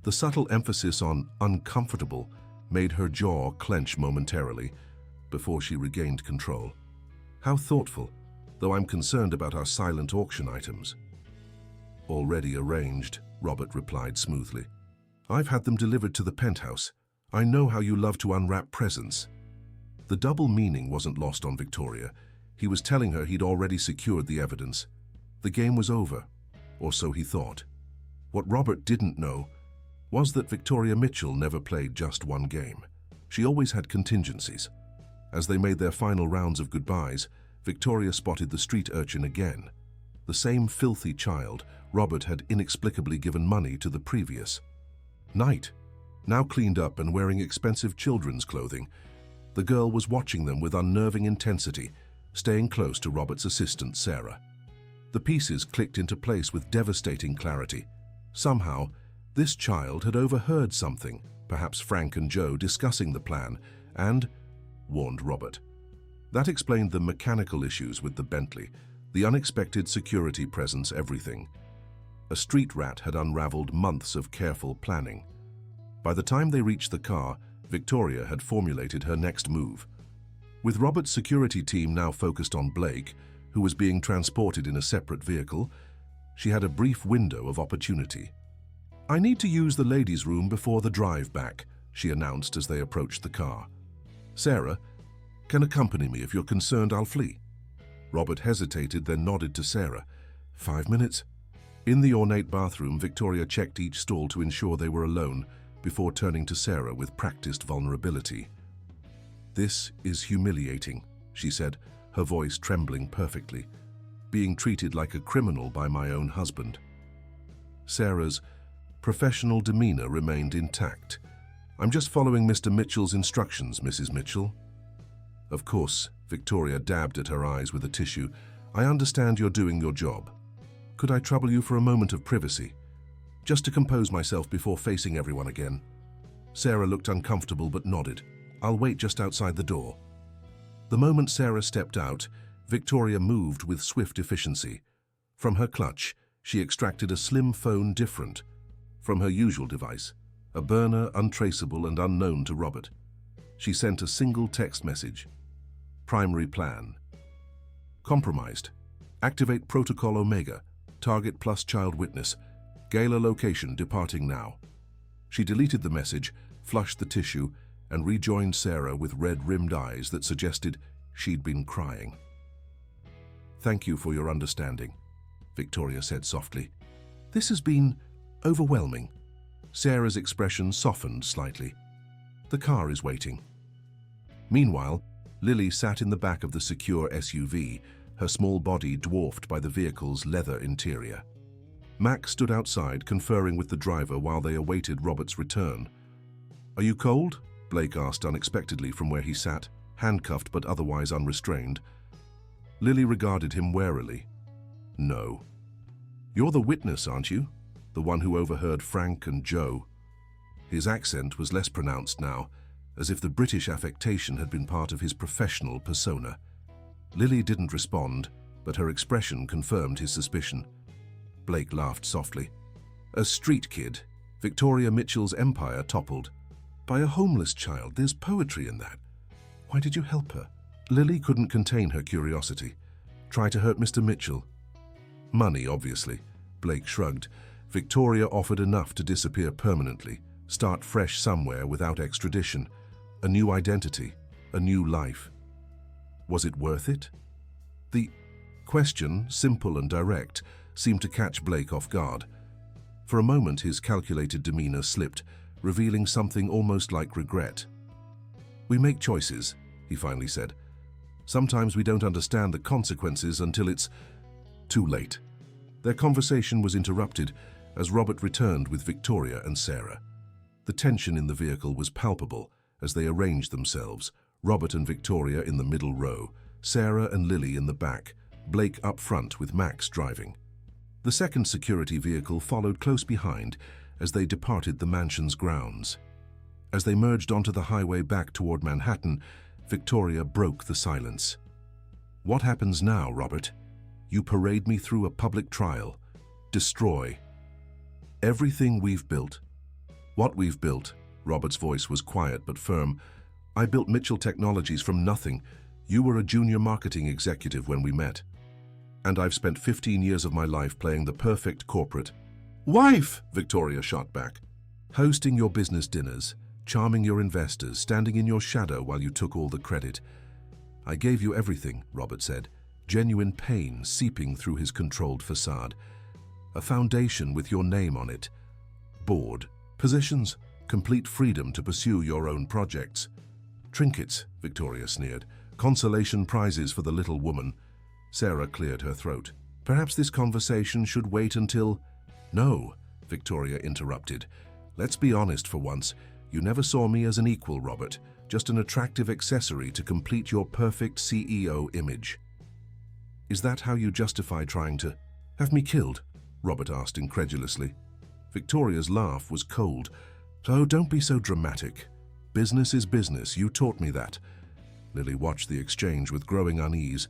The subtle emphasis on uncomfortable made her jaw clench momentarily before she regained control. "How thoughtful, though I'm concerned about our silent auction items." "Already arranged," Robert replied smoothly. "I've had them delivered to the penthouse. I know how you love to unwrap presents." The double meaning wasn't lost on Victoria. He was telling her he'd already secured the evidence. The game was over, or so he thought. What Robert didn't know was that Victoria Mitchell never played just one game. She always had contingencies. As they made their final rounds of goodbyes, Victoria spotted the street urchin again. The same filthy child Robert had inexplicably given money to the previous night. Now cleaned up and wearing expensive children's clothing, the girl was watching them with unnerving intensity, staying close to Robert's assistant, Sarah. The pieces clicked into place with devastating clarity. Somehow, this child had overheard something, perhaps Frank and Joe discussing the plan, and warned Robert. That explained the mechanical issues with the Bentley, the unexpected security presence, everything. A street rat had unraveled months of careful planning. By the time they reached the car, Victoria had formulated her next move. With Robert's security team now focused on Blake, who was being transported in a separate vehicle, she had a brief window of opportunity. "I need to use the ladies' room before the drive back," she announced as they approached the car. "Sarah can accompany me. If you're concerned, I'll flee." Robert hesitated, then nodded to Sarah. 5 minutes? In the ornate bathroom, Victoria checked each stall to ensure they were alone before turning to Sarah with practiced vulnerability. "This is humiliating," she said, her voice trembling perfectly. "Being treated like a criminal by my own husband." Sarah's professional demeanor remained intact. "I'm just following Mr. Mitchell's instructions, Mrs. Mitchell." "Of course," Victoria dabbed at her eyes with a tissue. "I understand you're doing your job. Could I trouble you for a moment of privacy? Just to compose myself before facing everyone again." Sarah looked uncomfortable but nodded. "I'll wait just outside the door." The moment Sarah stepped out, Victoria moved with swift efficiency. From her clutch, she extracted a slim phone different from her usual device, a burner untraceable and unknown to Robert. She sent a single text message. "Primary plan. Compromised. Activate Protocol Omega. Target plus child witness. Gala location departing now." She deleted the message, flushed the tissue, and rejoined Sarah with red-rimmed eyes that suggested she'd been crying. "Thank you for your understanding," Victoria said softly. "This has been overwhelming." Sarah's expression softened slightly. "The car is waiting." Meanwhile, Lily sat in the back of the secure SUV, her small body dwarfed by the vehicle's leather interior. Mac stood outside, conferring with the driver while they awaited Robert's return. "Are you cold?" Blake asked unexpectedly from where he sat, handcuffed but otherwise unrestrained. Lily regarded him warily. "No." "You're the witness, aren't you? The one who overheard Frank and Joe." His accent was less pronounced now, as if the British affectation had been part of his professional persona. Lily didn't respond, but her expression confirmed his suspicion. Blake laughed softly. "A street kid. Victoria Mitchell's empire toppled. By a homeless child. There's poetry in that. Why did you help her?" Lily couldn't contain her curiosity. "Try to hurt Mr. Mitchell?" "Money, obviously." Blake shrugged. "Victoria offered enough to disappear permanently, start fresh somewhere without extradition. A new identity, a new life. Was it worth it?" The question, simple and direct, seemed to catch Blake off guard. For a moment, his calculated demeanor slipped, revealing something almost like regret. "We make choices," he finally said. "Sometimes we don't understand the consequences until it's too late." Their conversation was interrupted as Robert returned with Victoria and Sarah. The tension in the vehicle was palpable as they arranged themselves, Robert and Victoria in the middle row, Sarah and Lily in the back, Blake up front with Max driving. The second security vehicle followed close behind as they departed the mansion's grounds. As they merged onto the highway back toward Manhattan, Victoria broke the silence. "What happens now, Robert? You parade me through a public trial. Destroy everything we've built." "What we've built?" Robert's voice was quiet but firm. "I built Mitchell Technologies from nothing. You were a junior marketing executive when we met. And I've spent 15 years of my life playing the perfect corporate." "Wife!" Victoria shot back. "Hosting your business dinners, charming your investors, standing in your shadow while you took all the credit." "I gave you everything," Robert said, genuine pain seeping through his controlled facade. "A foundation with your name on it. Board, positions, complete freedom to pursue your own projects." "Trinkets," Victoria sneered. "Consolation prizes for the little woman." Sarah cleared her throat. "Perhaps this conversation should wait until—" "No," Victoria interrupted. "Let's be honest for once. You never saw me as an equal, Robert, just an attractive accessory to complete your perfect CEO image." "Is that how you justify trying to have me killed?" Robert asked incredulously. Victoria's laugh was cold. "Oh, don't be so dramatic. Business is business. You taught me that." Lily watched the exchange with growing unease.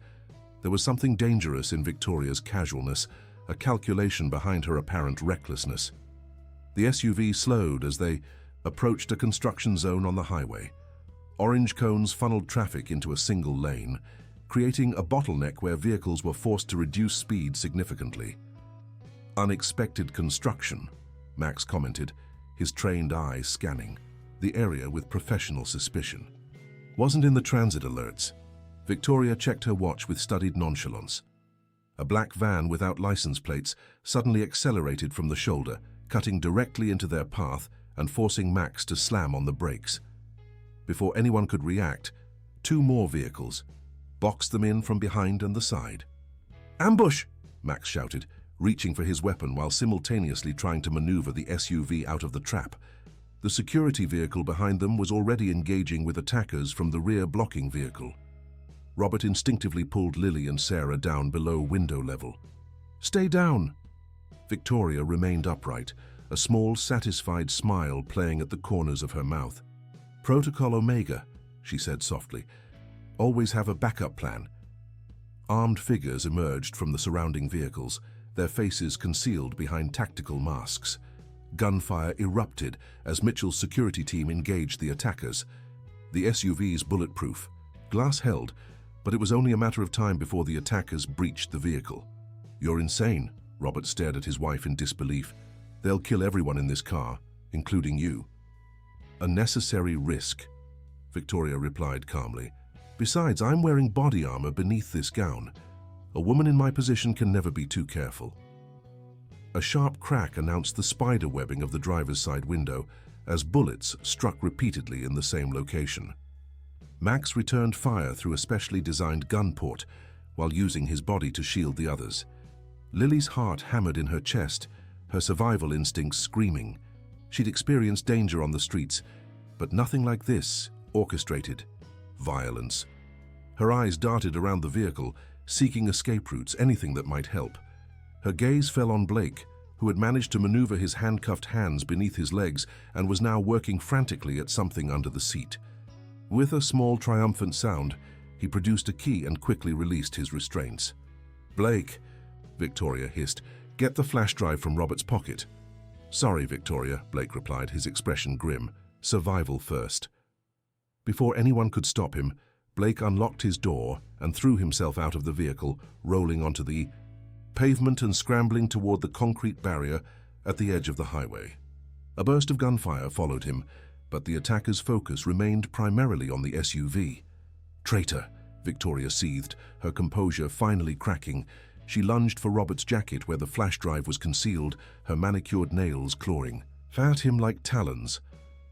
There was something dangerous in Victoria's casualness, a calculation behind her apparent recklessness. The SUV slowed as they approached a construction zone on the highway. Orange cones funneled traffic into a single lane, creating a bottleneck where vehicles were forced to reduce speed significantly. "Unexpected construction," Max commented, his trained eyes scanning the area with professional suspicion. "Wasn't in the transit alerts." Victoria checked her watch with studied nonchalance. A black van without license plates suddenly accelerated from the shoulder, cutting directly into their path and forcing Max to slam on the brakes. Before anyone could react, two more vehicles boxed them in from behind and the side. "Ambush!" Max shouted, reaching for his weapon while simultaneously trying to maneuver the SUV out of the trap. The security vehicle behind them was already engaging with attackers from the rear blocking vehicle. Robert instinctively pulled Lily and Sarah down below window level. "Stay down!" Victoria remained upright, a small, satisfied smile playing at the corners of her mouth. "Protocol Omega," she said softly. "Always have a backup plan." Armed figures emerged from the surrounding vehicles, their faces concealed behind tactical masks. Gunfire erupted as Mitchell's security team engaged the attackers. The SUV's bulletproof, glass held, but it was only a matter of time before the attackers breached the vehicle. "You're insane," Robert stared at his wife in disbelief. "They'll kill everyone in this car, including you." "A necessary risk," Victoria replied calmly. "Besides, I'm wearing body armor beneath this gown. A woman in my position can never be too careful." A sharp crack announced the spider webbing of the driver's side window as bullets struck repeatedly in the same location. Max returned fire through a specially designed gun port while using his body to shield the others. Lily's heart hammered in her chest, her survival instincts screaming. She'd experienced danger on the streets, but nothing like this, orchestrated violence. Her eyes darted around the vehicle, seeking escape routes, anything that might help. Her gaze fell on Blake, who had managed to maneuver his handcuffed hands beneath his legs and was now working frantically at something under the seat. With a small triumphant sound, he produced a key and quickly released his restraints. "Blake," Victoria hissed, "get the flash drive from Robert's pocket." "Sorry, Victoria," Blake replied, his expression grim. "Survival first." Before anyone could stop him, Blake unlocked his door and threw himself out of the vehicle, rolling onto the pavement and scrambling toward the concrete barrier at the edge of the highway. A burst of gunfire followed him, but the attacker's focus remained primarily on the SUV. "Traitor," Victoria seethed, her composure finally cracking. She lunged for Robert's jacket where the flash drive was concealed, her manicured nails clawing at him like talons.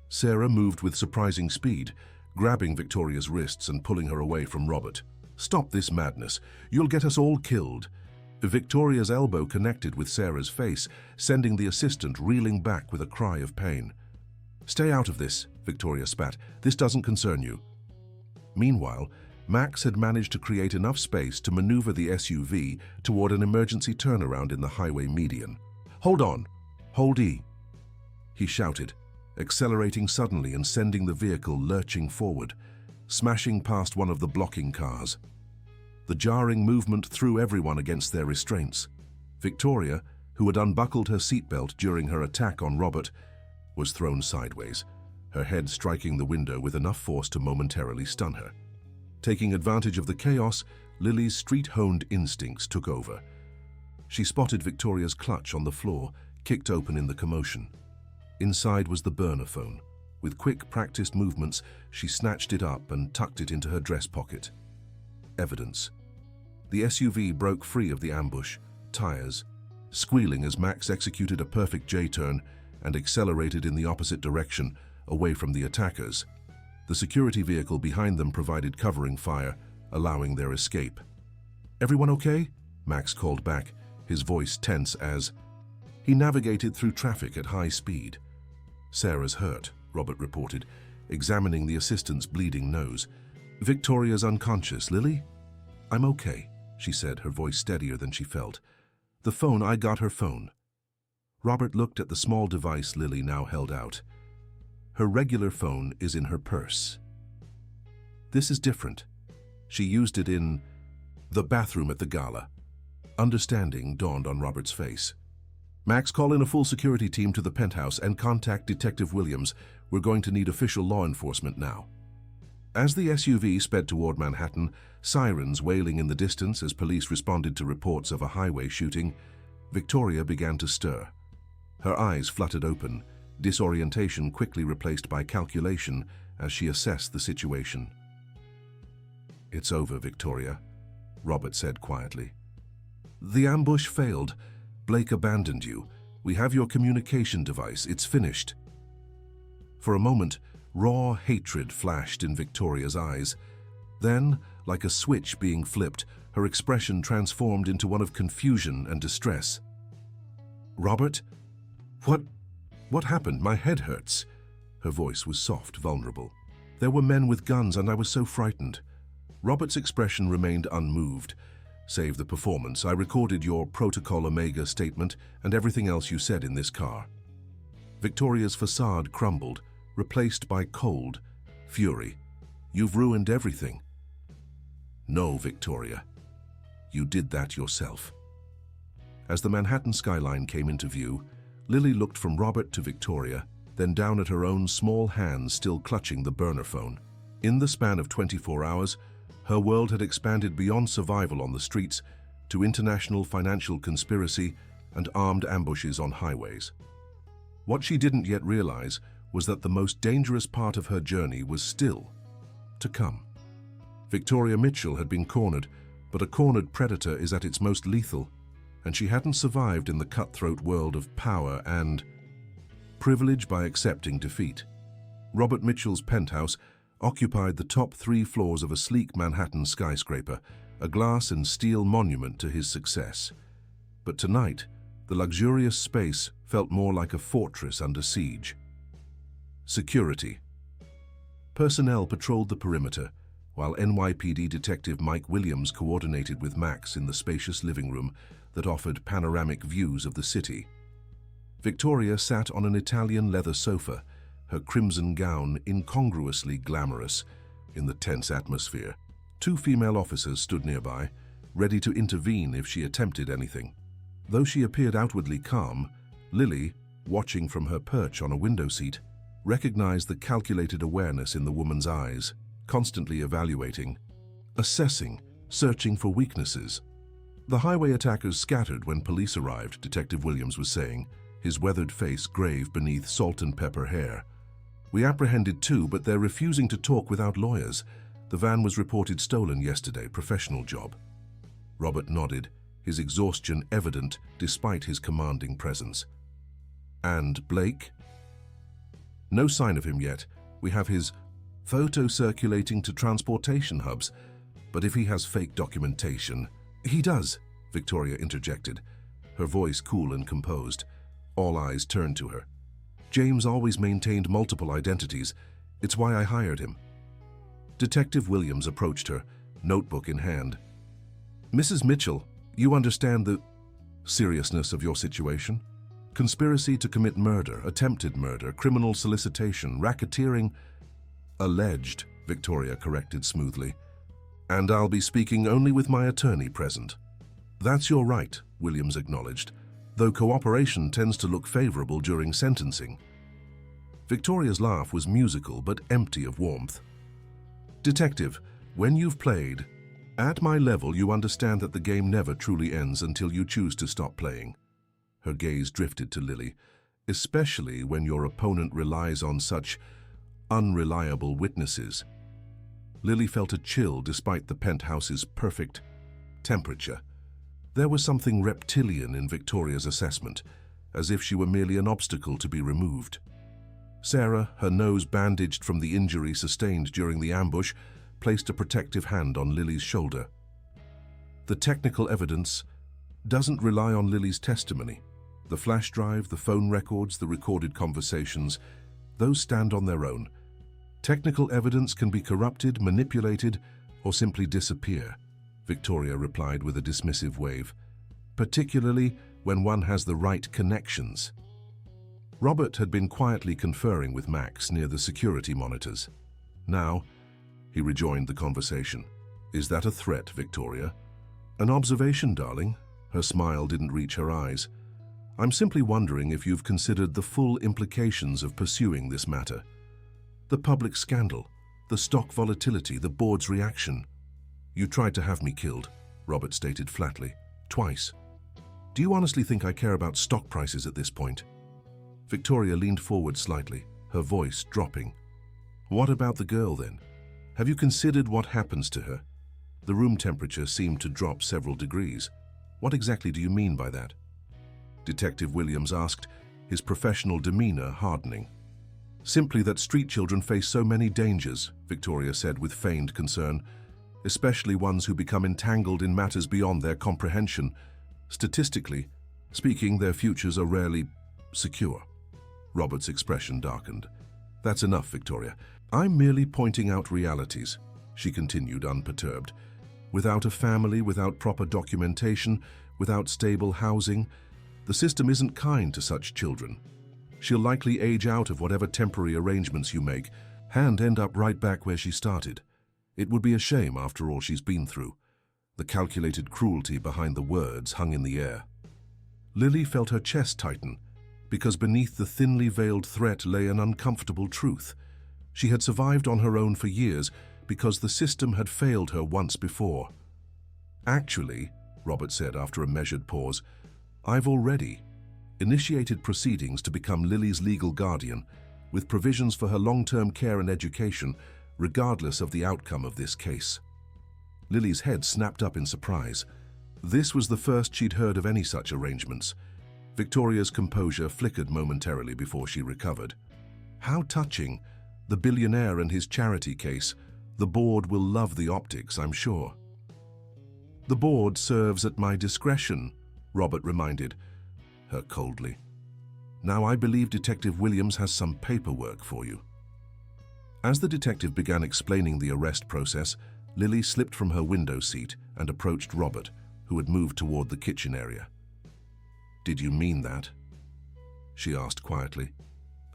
Sarah moved with surprising speed, grabbing Victoria's wrists and pulling her away from Robert. "Stop this madness. You'll get us all killed." Victoria's elbow connected with Sarah's face, sending the assistant reeling back with a cry of pain. "Stay out of this," Victoria spat. "This doesn't concern you." Meanwhile, Max had managed to create enough space to maneuver the SUV toward an emergency turnaround in the highway median. "Hold on! Hold E!" he shouted, accelerating suddenly and sending the vehicle lurching forward, smashing past one of the blocking cars. The jarring movement threw everyone against their restraints. Victoria, who had unbuckled her seatbelt during her attack on Robert, was thrown sideways, her head striking the window with enough force to momentarily stun her. Taking advantage of the chaos, Lily's street-honed instincts took over. She spotted Victoria's clutch on the floor, kicked open in the commotion. Inside was the burner phone. With quick, practiced movements, she snatched it up and tucked it into her dress pocket. Evidence. The SUV broke free of the ambush, tires, squealing as Max executed a perfect J-turn and accelerated in the opposite direction, away from the attackers. The security vehicle behind them provided covering fire, allowing their escape. "Everyone okay?" Max called back, his voice tense as he navigated through traffic at high speed. "Sarah's hurt," Robert reported, examining the assistant's bleeding nose. "Victoria's unconscious. Lily?" "I'm okay," she said, her voice steadier than she felt. "The phone, I got her phone." Robert looked at the small device Lily now held out. "Her regular phone is in her purse. This is different. She used it in the bathroom at the gala." Understanding dawned on Robert's face. "Max, call in a full security team to the penthouse and contact Detective Williams. We're going to need official law enforcement now." As the SUV sped toward Manhattan, sirens wailing in the distance as police responded to reports of a highway shooting, Victoria began to stir. Her eyes fluttered open, disorientation quickly replaced by calculation as she assessed the situation. "It's over, Victoria," Robert said quietly. "The ambush failed. Blake abandoned you. We have your communication device. It's finished." For a moment, raw hatred flashed in Victoria's eyes. Then, like a switch being flipped, her expression transformed into one of confusion and distress. "Robert? What happened? My head hurts." Her voice was soft, vulnerable. "There were men with guns and I was so frightened." Robert's expression remained unmoved. "Save the performance. I recorded your Protocol Omega statement and everything else you said in this car." Victoria's facade crumbled, replaced by cold fury. "You've ruined everything." "No, Victoria. You did that yourself." As the Manhattan skyline came into view, Lily looked from Robert to Victoria, then down at her own small hands still clutching the burner phone. In the span of 24 hours, her world had expanded beyond survival on the streets to international financial conspiracy and armed ambushes on highways. What she didn't yet realize was that the most dangerous part of her journey was still to come. Victoria Mitchell had been cornered, but a cornered predator is at its most lethal, and she hadn't survived in the cutthroat world of power and privilege by accepting defeat. Robert Mitchell's penthouse occupied the top 3 floors of a sleek Manhattan skyscraper, a glass and steel monument to his success. But tonight, the luxurious space felt more like a fortress under siege. Security. Personnel patrolled the perimeter, while NYPD Detective Mike Williams coordinated with Max in the spacious living room that offered panoramic views of the city. Victoria sat on an Italian leather sofa, her crimson gown incongruously glamorous in the tense atmosphere. 2 female officers stood nearby, ready to intervene if she attempted anything. Though she appeared outwardly calm, Lily, watching from her perch on a window seat, recognized the calculated awareness in the woman's eyes, constantly evaluating, assessing, searching for weaknesses. "The highway attackers scattered when police arrived," Detective Williams was saying, his weathered face grave beneath salt and pepper hair. "We apprehended 2, but they're refusing to talk without lawyers. The van was reported stolen yesterday, professional job." Robert nodded, his exhaustion evident despite his commanding presence. "And Blake?" "No sign of him yet. We have his photo circulating to transportation hubs, but if he has fake documentation—" "He does," Victoria interjected, her voice cool and composed. All eyes turned to her. "James always maintained multiple identities. It's why I hired him." Detective Williams approached her, notebook in hand. "Mrs. Mitchell, you understand the seriousness of your situation? Conspiracy to commit murder, attempted murder, criminal solicitation, racketeering—" "Alleged," Victoria corrected smoothly. "And I'll be speaking only with my attorney present." "That's your right," Williams acknowledged, though cooperation tends to look favorable during sentencing. Victoria's laugh was musical but empty of warmth. "Detective, when you've played at my level, you understand that the game never truly ends until you choose to stop playing." Her gaze drifted to Lily, "especially when your opponent relies on such unreliable witnesses." Lily felt a chill despite the penthouse's perfect temperature. There was something reptilian in Victoria's assessment, as if she were merely an obstacle to be removed. Sarah, her nose bandaged from the injury sustained during the ambush, placed a protective hand on Lily's shoulder. "The technical evidence doesn't rely on Lily's testimony. The flash drive, the phone records, the recorded conversations, those stand on their own. Technical evidence can be corrupted, manipulated, or simply disappear," Victoria replied with a dismissive wave, "particularly when one has the right connections." Robert had been quietly conferring with Max near the security monitors. Now, he rejoined the conversation. "Is that a threat, Victoria?" "An observation, darling. Her smile didn't reach her eyes. I'm simply wondering if you've considered the full implications of pursuing this matter. The public scandal, the stock volatility, the board's reaction. You tried to have me killed, Robert stated flatly. Twice. Do you honestly think I care about stock prices at this point? Victoria leaned forward slightly, her voice dropping. What about the girl then? Have you considered what happens to her? The room temperature seemed to drop several degrees. What exactly do you mean by that? Detective Williams asked, his professional demeanor hardening. Simply that street children face so many dangers, Victoria said with feigned concern, especially ones who become entangled in matters beyond their comprehension. Statistically speaking, their futures are rarely secure. Robert's expression darkened. That's enough, Victoria. I'm merely pointing out realities, she continued unperturbed. Without a family, without proper documentation, without stable housing, the system isn't kind to such children. She'll likely age out of whatever temporary arrangements you make and end up right back where she started. It would be a shame after all she's been through. The calculated cruelty behind the words hung in the air. Lily felt her chest tighten, because beneath the thinly veiled threat lay an uncomfortable truth. She had survived on her own for years because the system had failed her once before. Actually, Robert said after a measured pause, I've already initiated proceedings to become Lily's legal guardian, with provisions for her long-term care and education, regardless of the outcome of this case. Lily's head snapped up in surprise. This was the first she'd heard of any such arrangements. Victoria's composure flickered momentarily before she recovered. How touching. The billionaire and his charity case. The board will love the optics, I'm sure. The board serves at my discretion, Robert reminded her coldly. Now I believe Detective Williams has some paperwork for you. As the detective began explaining the arrest process, Lily slipped from her window seat and approached Robert, who had moved toward the kitchen area. Did you mean that? She asked quietly.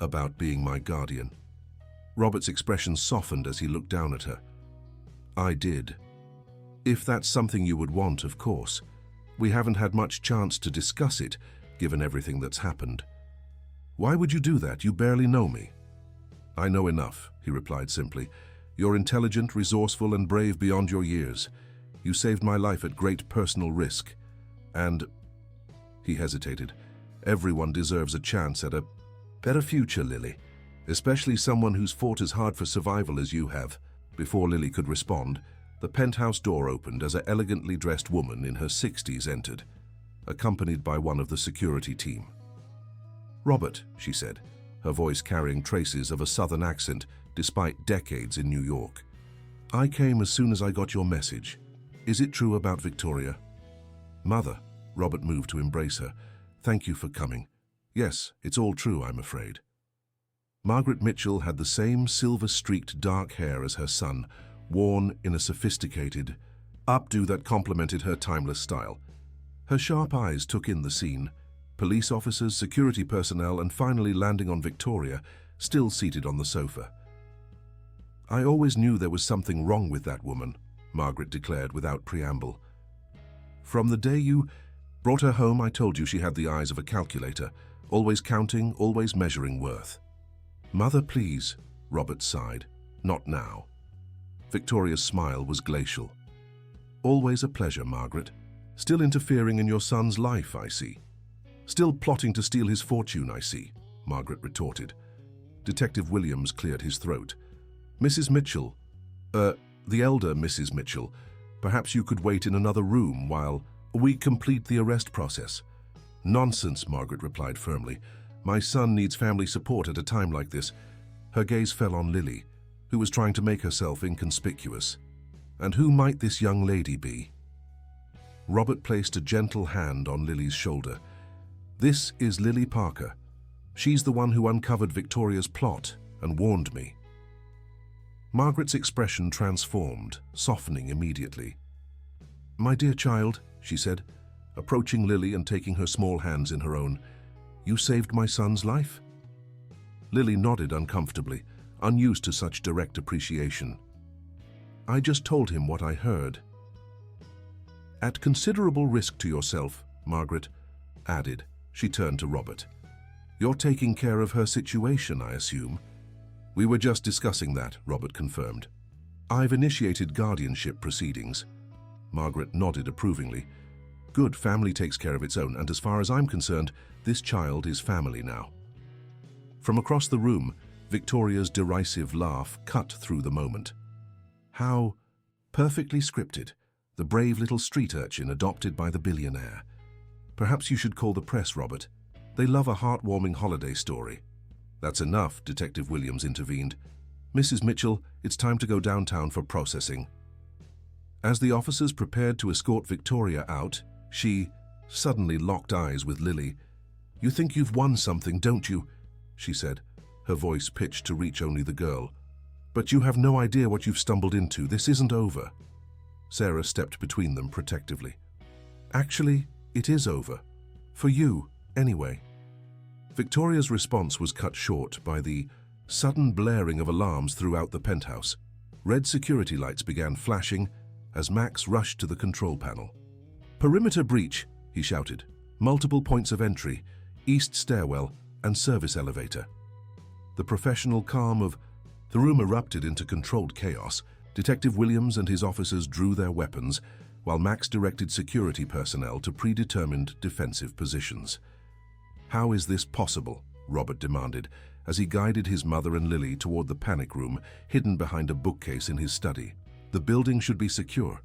About being my guardian. Robert's expression softened as he looked down at her. I did. If that's something you would want, of course. We haven't had much chance to discuss it, given everything that's happened. Why would you do that? You barely know me. I know enough, he replied simply. You're intelligent, resourceful, and brave beyond your years. You saved my life at great personal risk. And... He hesitated. Everyone deserves a chance at a better future, Lily. Especially someone who's fought as hard for survival as you have. Before Lily could respond, the penthouse door opened as an elegantly dressed woman in her 60s entered, accompanied by one of the security team. Robert, she said, her voice carrying traces of a southern accent despite decades in New York. I came as soon as I got your message. Is it true about Victoria? Mother, Robert moved to embrace her. Thank you for coming. Yes, it's all true, I'm afraid. Margaret Mitchell had the same silver-streaked dark hair as her son, worn in a sophisticated updo that complemented her timeless style. Her sharp eyes took in the scene, police officers, security personnel, and finally landing on Victoria, still seated on the sofa. I always knew there was something wrong with that woman, Margaret declared without preamble. From the day you brought her home, I told you she had the eyes of a calculator, always counting, always measuring worth. Mother, please, Robert sighed. Not now. Victoria's smile was glacial. Always a pleasure, Margaret. Still interfering in your son's life, I see. Still plotting to steal his fortune, I see, Margaret retorted. Detective Williams cleared his throat. Mrs. Mitchell, the elder Mrs. Mitchell, perhaps you could wait in another room while we complete the arrest process. Nonsense, Margaret replied firmly. My son needs family support at a time like this. Her gaze fell on Lily, who was trying to make herself inconspicuous. And who might this young lady be? Robert placed a gentle hand on Lily's shoulder. This is Lily Parker. She's the one who uncovered Victoria's plot and warned me. Margaret's expression transformed, softening immediately. My dear child, she said, approaching Lily and taking her small hands in her own, you saved my son's life? Lily nodded uncomfortably, unused to such direct appreciation. I just told him what I heard. At considerable risk to yourself, Margaret added. She turned to Robert. "You're taking care of her situation, I assume?" "We were just discussing that," Robert confirmed. "I've initiated guardianship proceedings." Margaret nodded approvingly. "Good, family takes care of its own, and as far as I'm concerned, this child is family now." From across the room, Victoria's derisive laugh cut through the moment. How perfectly scripted, the brave little street urchin adopted by the billionaire. "Perhaps you should call the press, Robert. They love a heartwarming holiday story." "That's enough," Detective Williams intervened. "Mrs. Mitchell, it's time to go downtown for processing." As the officers prepared to escort Victoria out, she suddenly locked eyes with Lily. "You think you've won something, don't you?" she said, her voice pitched to reach only the girl. "But you have no idea what you've stumbled into. This isn't over." Sarah stepped between them protectively. "Actually, it is over. For you, anyway." Victoria's response was cut short by the sudden blaring of alarms throughout the penthouse. Red security lights began flashing as Max rushed to the control panel. "Perimeter breach," he shouted. "Multiple points of entry, east stairwell, and service elevator." The professional calm of the room erupted into controlled chaos. Detective Williams and his officers drew their weapons, while Max directed security personnel to predetermined defensive positions. "How is this possible?" Robert demanded, as he guided his mother and Lily toward the panic room, hidden behind a bookcase in his study. "The building should be secure."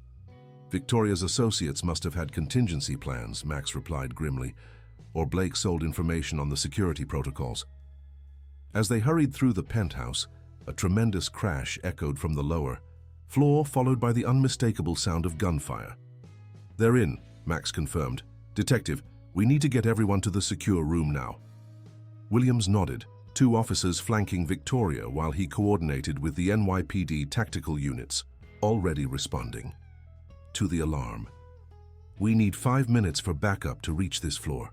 "Victoria's associates must have had contingency plans," Max replied grimly, "or Blake sold information on the security protocols." As they hurried through the penthouse, a tremendous crash echoed from the lower floor, followed by the unmistakable sound of gunfire. "They're in," Max confirmed. "Detective, we need to get everyone to the secure room now." Williams nodded, two officers flanking Victoria while he coordinated with the NYPD tactical units, already responding to the alarm. "We need 5 minutes for backup to reach this floor."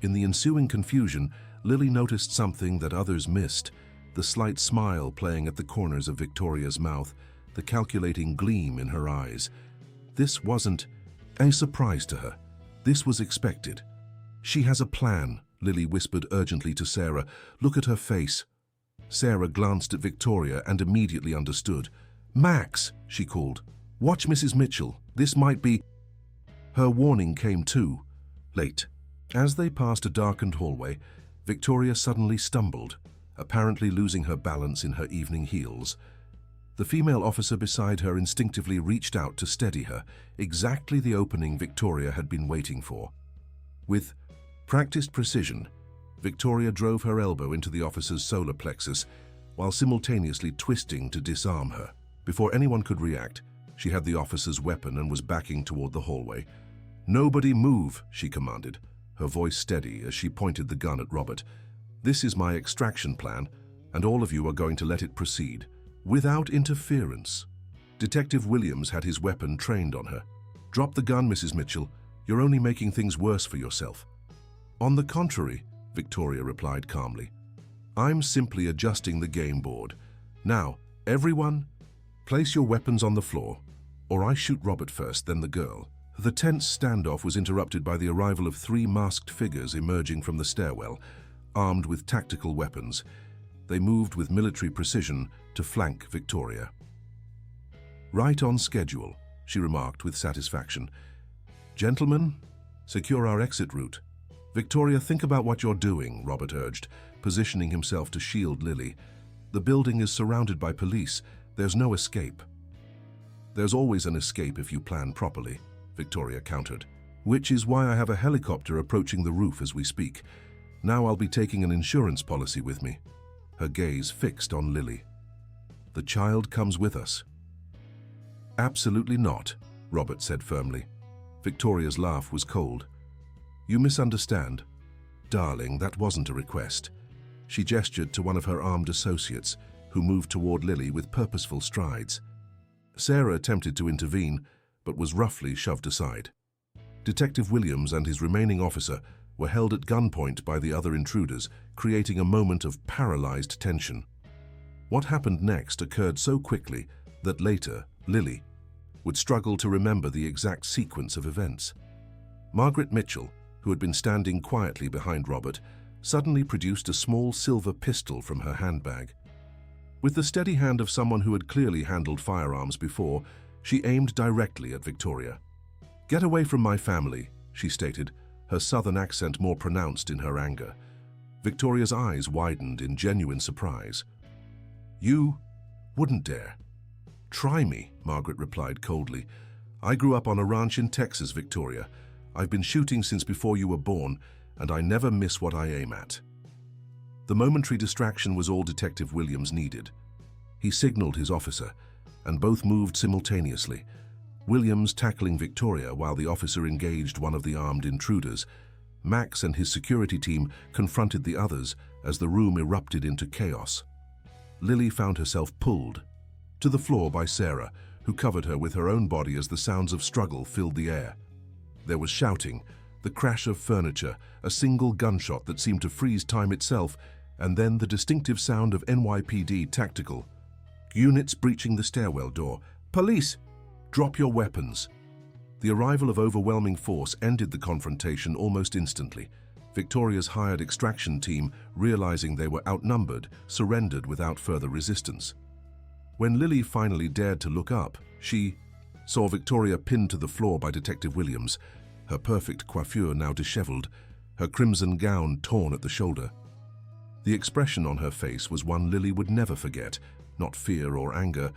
In the ensuing confusion, Lily noticed something that others missed, the slight smile playing at the corners of Victoria's mouth, the calculating gleam in her eyes. This wasn't a surprise to her. This was expected. "She has a plan," Lily whispered urgently to Sarah. "Look at her face." Sarah glanced at Victoria and immediately understood. "Max," she called, "watch Mrs. Mitchell. This might be—" Her warning came too late. As they passed a darkened hallway, Victoria suddenly stumbled, apparently losing her balance in her evening heels. The female officer beside her instinctively reached out to steady her, exactly the opening Victoria had been waiting for. With practiced precision, Victoria drove her elbow into the officer's solar plexus, while simultaneously twisting to disarm her. Before anyone could react, she had the officer's weapon and was backing toward the hallway. "Nobody move," she commanded, her voice steady as she pointed the gun at Robert. "This is my extraction plan, and all of you are going to let it proceed, without interference." Detective Williams had his weapon trained on her. "Drop the gun, Mrs. Mitchell. You're only making things worse for yourself." "On the contrary," Victoria replied calmly. "I'm simply adjusting the game board. Now, everyone, place your weapons on the floor, or I shoot Robert first, then the girl." The tense standoff was interrupted by the arrival of 3 masked figures emerging from the stairwell, armed with tactical weapons. They moved with military precision to flank Victoria. "Right on schedule," she remarked with satisfaction. "Gentlemen, secure our exit route." "Victoria, think about what you're doing," Robert urged, positioning himself to shield Lily. "The building is surrounded by police. There's no escape." "There's always an escape if you plan properly," Victoria countered. "Which is why I have a helicopter approaching the roof as we speak. Now I'll be taking an insurance policy with me." Her gaze fixed on Lily. "The child comes with us." "Absolutely not," Robert said firmly. Victoria's laugh was cold. "You misunderstand. Darling, that wasn't a request." She gestured to one of her armed associates, who moved toward Lily with purposeful strides. Sarah attempted to intervene, but was roughly shoved aside. Detective Williams and his remaining officer were held at gunpoint by the other intruders, creating a moment of paralyzed tension. What happened next occurred so quickly that later, Lily would struggle to remember the exact sequence of events. Margaret Mitchell, who had been standing quietly behind Robert, suddenly produced a small silver pistol from her handbag. With the steady hand of someone who had clearly handled firearms before, she aimed directly at Victoria. "Get away from my family," she stated, her southern accent more pronounced in her anger. Victoria's eyes widened in genuine surprise. "You wouldn't dare." "Try me," Margaret replied coldly. "I grew up on a ranch in Texas, Victoria. I've been shooting since before you were born, and I never miss what I aim at." The momentary distraction was all Detective Williams needed. He signaled his officer, and both moved simultaneously, Williams tackling Victoria while the officer engaged one of the armed intruders. Max and his security team confronted the others as the room erupted into chaos. Lily found herself pulled to the floor by Sarah, who covered her with her own body as the sounds of struggle filled the air. There was shouting, the crash of furniture, a single gunshot that seemed to freeze time itself, and then the distinctive sound of NYPD tactical units breaching the stairwell door. "Police! Drop your weapons!" The arrival of overwhelming force ended the confrontation almost instantly. Victoria's hired extraction team, realizing they were outnumbered, surrendered without further resistance. When Lily finally dared to look up, she saw Victoria pinned to the floor by Detective Williams, her perfect coiffure now disheveled, her crimson gown torn at the shoulder. The expression on her face was one Lily would never forget, not fear or anger,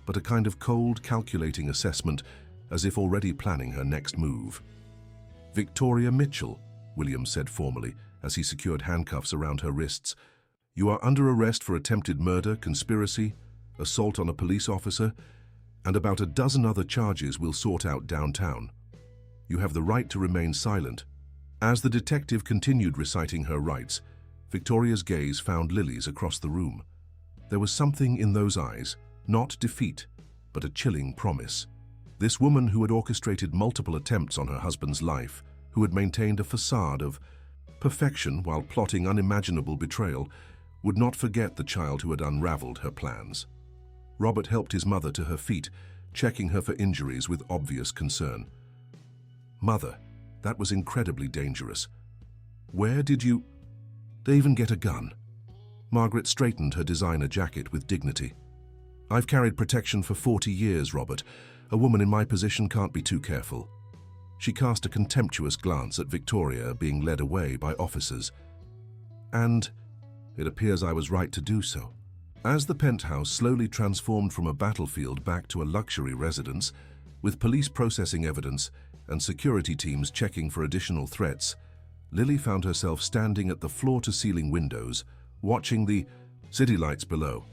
but a kind of cold, calculating assessment, as if already planning her next move. "Victoria Mitchell," Williams said formally, as he secured handcuffs around her wrists. "You are under arrest for attempted murder, conspiracy, assault on a police officer, and about a dozen other charges we'll sort out downtown. You have the right to remain silent." As the detective continued reciting her rights, Victoria's gaze found Lily's across the room. There was something in those eyes, not defeat, but a chilling promise. This woman who had orchestrated multiple attempts on her husband's life, who had maintained a facade of perfection while plotting unimaginable betrayal, would not forget the child who had unraveled her plans. Robert helped his mother to her feet, checking her for injuries with obvious concern. "Mother, that was incredibly dangerous. Where did you even get a gun?" Margaret straightened her designer jacket with dignity. "I've carried protection for 40 years, Robert. A woman in my position can't be too careful." She cast a contemptuous glance at Victoria being led away by officers. "And it appears I was right to do so." As the penthouse slowly transformed from a battlefield back to a luxury residence, with police processing evidence and security teams checking for additional threats, Lily found herself standing at the floor-to-ceiling windows, watching the city lights below.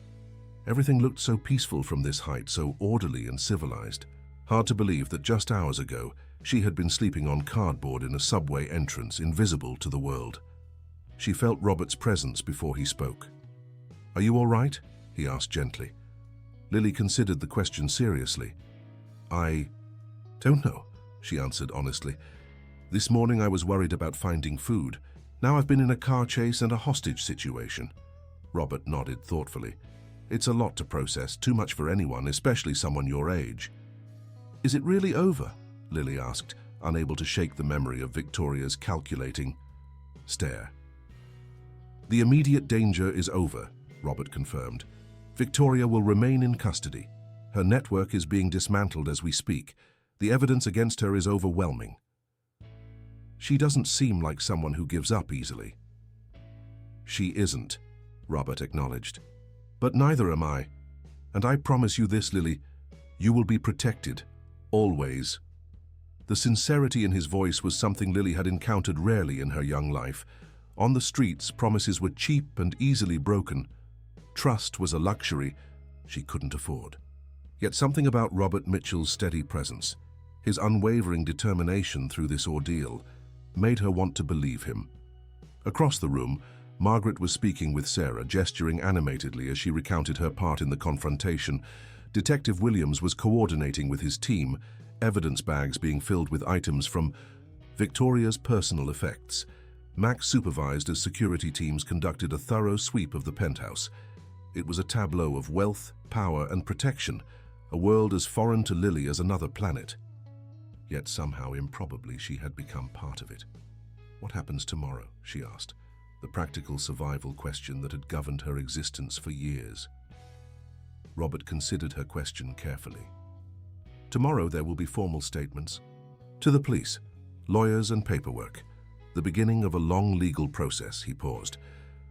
Everything looked so peaceful from this height, so orderly and civilized. Hard to believe that just hours ago, she had been sleeping on cardboard in a subway entrance, invisible to the world. She felt Robert's presence before he spoke. "Are you all right?" he asked gently. Lily considered the question seriously. "I don't know," she answered honestly. "This morning I was worried about finding food. Now I've been in a car chase and a hostage situation." Robert nodded thoughtfully. "It's a lot to process, too much for anyone, especially someone your age." "Is it really over?" Lily asked, unable to shake the memory of Victoria's calculating stare. "The immediate danger is over," Robert confirmed. "Victoria will remain in custody. Her network is being dismantled as we speak. The evidence against her is overwhelming." "She doesn't seem like someone who gives up easily." "She isn't," Robert acknowledged. "But neither am I. And I promise you this, Lily, you will be protected. Always." The sincerity in his voice was something Lily had encountered rarely in her young life. On the streets, promises were cheap and easily broken. Trust was a luxury she couldn't afford. Yet something about Robert Mitchell's steady presence, his unwavering determination through this ordeal, made her want to believe him. Across the room, Margaret was speaking with Sarah, gesturing animatedly as she recounted her part in the confrontation. Detective Williams was coordinating with his team, evidence bags being filled with items from Victoria's personal effects. Max supervised as security teams conducted a thorough sweep of the penthouse. It was a tableau of wealth, power, and protection, a world as foreign to Lily as another planet. yet somehow improbably she had become part of it. What happens tomorrow, she asked, the practical survival question that had governed her existence for years. Robert considered her question carefully. Tomorrow there will be formal statements. To the police, lawyers and paperwork. The beginning of a long legal process, he paused.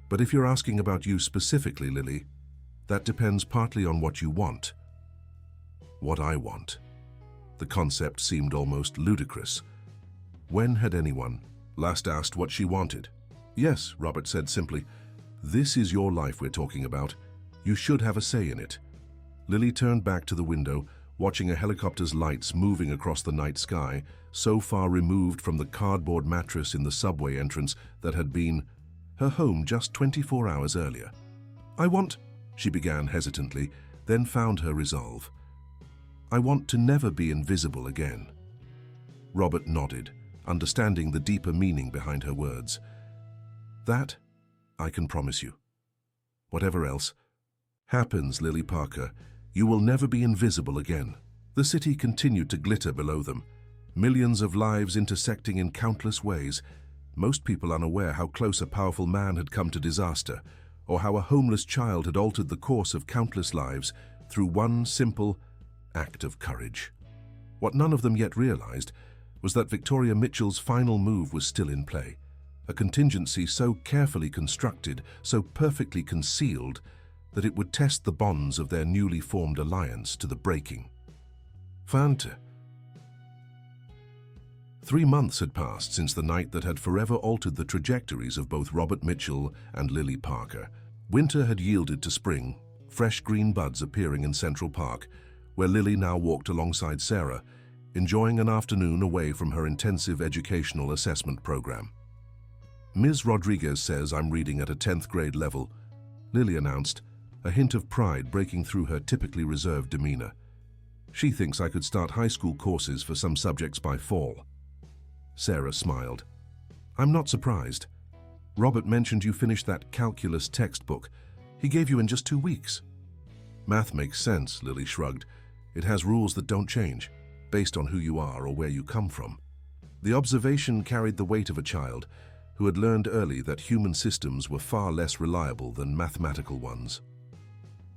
But if you're asking about you specifically, Lily, that depends partly on what you want. What I want. The concept seemed almost ludicrous. When had anyone last asked what she wanted? Yes, Robert said simply. This is your life we're talking about. You should have a say in it. Lily turned back to the window, watching a helicopter's lights moving across the night sky, so far removed from the cardboard mattress in the subway entrance that had been her home just 24 hours earlier. She began hesitantly, then found her resolve. I want to never be invisible again. Robert nodded, understanding the deeper meaning behind her words. That, I can promise you. Whatever else happens, Lily Parker, you will never be invisible again. The city continued to glitter below them, millions of lives intersecting in countless ways, most people unaware how close a powerful man had come to disaster, or how a homeless child had altered the course of countless lives through one simple act of courage. What none of them yet realized was that Victoria Mitchell's final move was still in play, a contingency so carefully constructed, so perfectly concealed, that it would test the bonds of their newly formed alliance to the breaking. Fante. 3 months had passed since the night that had forever altered the trajectories of both Robert Mitchell and Lily Parker. Winter had yielded to spring, fresh green buds appearing in Central Park, where Lily now walked alongside Sarah, enjoying an afternoon away from her intensive educational assessment program. Ms. Rodriguez says I'm reading at a 10th grade level, Lily announced, a hint of pride breaking through her typically reserved demeanor. She thinks I could start high school courses for some subjects by fall. Sarah smiled. I'm not surprised. Robert mentioned you finished that calculus textbook. He gave you in just 2 weeks. Math makes sense, Lily shrugged. It has rules that don't change, based on who you are or where you come from. The observation carried the weight of a child who had learned early that human systems were far less reliable than mathematical ones.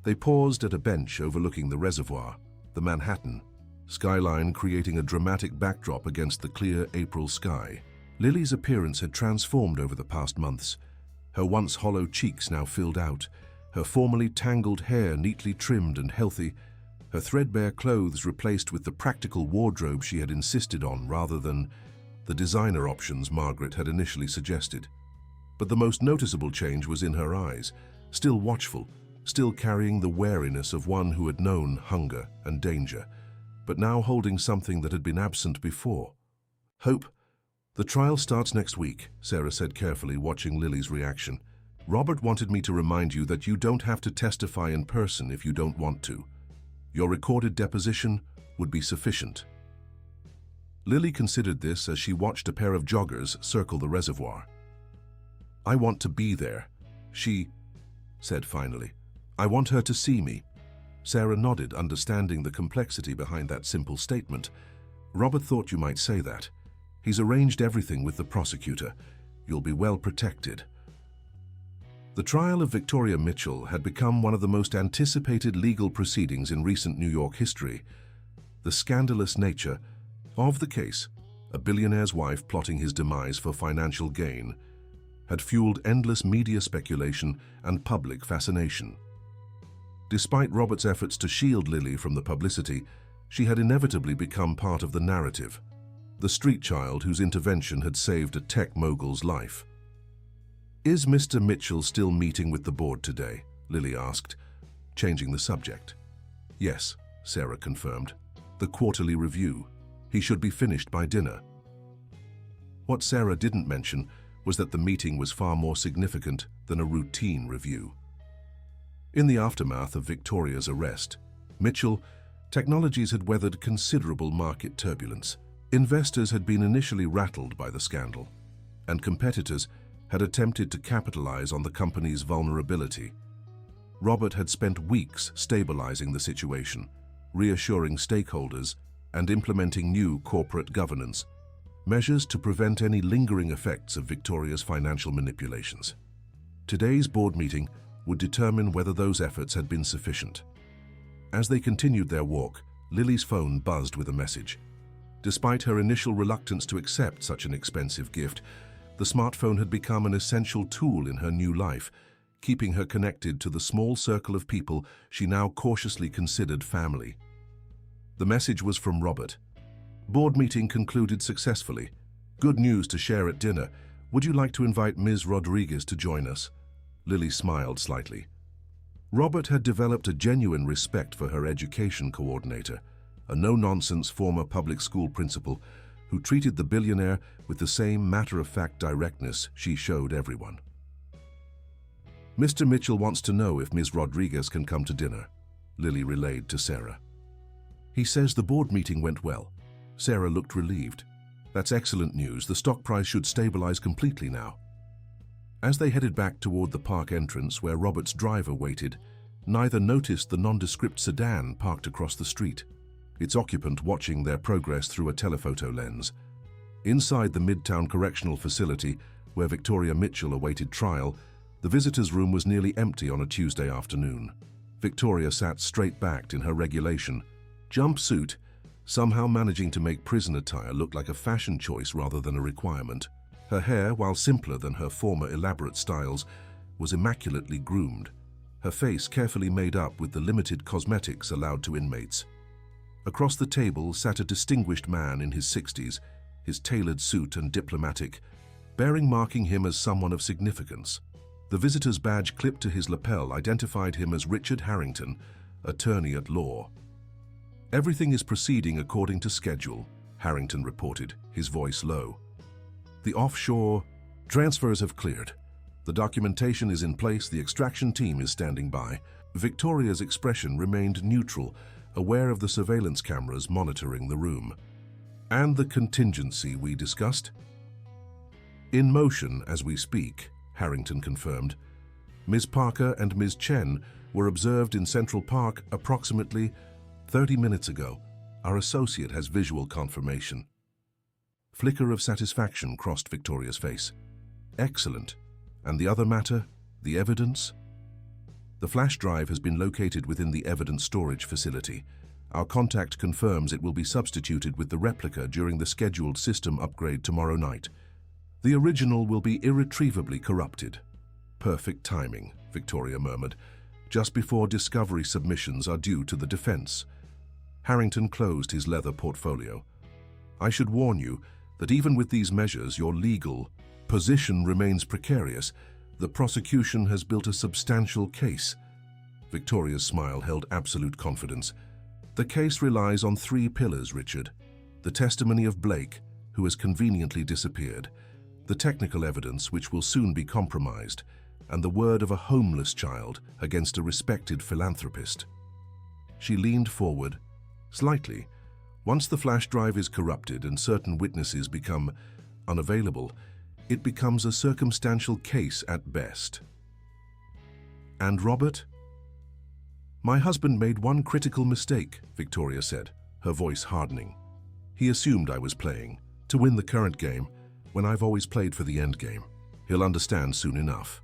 They paused at a bench overlooking the reservoir, the Manhattan skyline creating a dramatic backdrop against the clear April sky. Lily's appearance had transformed over the past months. Her once hollow cheeks now filled out, her formerly tangled hair neatly trimmed and healthy, her threadbare clothes replaced with the practical wardrobe she had insisted on rather than the designer options Margaret had initially suggested. But the most noticeable change was in her eyes, still watchful, still carrying the wariness of one who had known hunger and danger, but now holding something that had been absent before. Hope. The trial starts next week, Sarah said carefully, watching Lily's reaction. Robert wanted me to remind you that you don't have to testify in person if you don't want to. Your recorded deposition would be sufficient. Lily considered this as she watched a pair of joggers circle the reservoir. I want to be there, she said finally. I want her to see me. Sarah nodded, understanding the complexity behind that simple statement. Robert thought you might say that. He's arranged everything with the prosecutor. You'll be well protected. The trial of Victoria Mitchell had become one of the most anticipated legal proceedings in recent New York history. The scandalous nature of the case, a billionaire's wife plotting his demise for financial gain, had fueled endless media speculation and public fascination. Despite Robert's efforts to shield Lily from the publicity, she had inevitably become part of the narrative, the street child whose intervention had saved a tech mogul's life. Is Mr. Mitchell still meeting with the board today? Lily asked, changing the subject. Yes, Sarah confirmed. The quarterly review. He should be finished by dinner. What Sarah didn't mention was that the meeting was far more significant than a routine review. In the aftermath of Victoria's arrest, Mitchell Technologies had weathered considerable market turbulence. Investors had been initially rattled by the scandal, and competitors had attempted to capitalize on the company's vulnerability. Robert had spent weeks stabilizing the situation, reassuring stakeholders and implementing new corporate governance, measures to prevent any lingering effects of Victoria's financial manipulations. Today's board meeting would determine whether those efforts had been sufficient. As they continued their walk, Lily's phone buzzed with a message. Despite her initial reluctance to accept such an expensive gift, the smartphone had become an essential tool in her new life, keeping her connected to the small circle of people she now cautiously considered family. The message was from Robert. Board meeting concluded successfully. Good news to share at dinner. Would you like to invite Ms. Rodriguez to join us? Lily smiled slightly. Robert had developed a genuine respect for her education coordinator, a no-nonsense former public school principal who treated the billionaire with the same matter-of-fact directness she showed everyone. Mr. Mitchell wants to know if Ms. Rodriguez can come to dinner, Lily relayed to Sarah. He says the board meeting went well. Sarah looked relieved. That's excellent news. The stock price should stabilize completely now. As they headed back toward the park entrance where Robert's driver waited, neither noticed the nondescript sedan parked across the street, its occupant watching their progress through a telephoto lens. Inside the Midtown Correctional Facility, where Victoria Mitchell awaited trial, the visitors' room was nearly empty on a Tuesday afternoon. Victoria sat straight-backed in her regulation jumpsuit, somehow managing to make prison attire look like a fashion choice rather than a requirement. Her hair, while simpler than her former elaborate styles, was immaculately groomed, her face carefully made up with the limited cosmetics allowed to inmates. Across the table sat a distinguished man in his 60s, his tailored suit and diplomatic, marking him as someone of significance. The visitor's badge clipped to his lapel identified him as Richard Harrington, attorney at law. Everything is proceeding according to schedule, Harrington reported, his voice low. The offshore transfers have cleared. The documentation is in place, the extraction team is standing by. Victoria's expression remained neutral, aware of the surveillance cameras monitoring the room. And the contingency we discussed? In motion as we speak, Harrington confirmed. Ms. Parker and Ms. Chen were observed in Central Park approximately 30 minutes ago. Our associate has visual confirmation. Flicker of satisfaction crossed Victoria's face. Excellent. And the other matter, the evidence? The flash drive has been located within the evidence storage facility. Our contact confirms it will be substituted with the replica during the scheduled system upgrade tomorrow night. The original will be irretrievably corrupted. Perfect timing, Victoria murmured, just before discovery submissions are due to the defense. Harrington closed his leather portfolio. I should warn you that even with these measures, your legal position remains precarious. The prosecution has built a substantial case. Victoria's smile held absolute confidence. The case relies on 3 pillars, Richard. The testimony of Blake, who has conveniently disappeared, the technical evidence, which will soon be compromised, and the word of a homeless child against a respected philanthropist. She leaned forward, slightly. Once the flash drive is corrupted and certain witnesses become unavailable, it becomes a circumstantial case at best. And Robert? My husband made one critical mistake, Victoria said, her voice hardening. He assumed I was playing to win the current game when I've always played for the end game. He'll understand soon enough.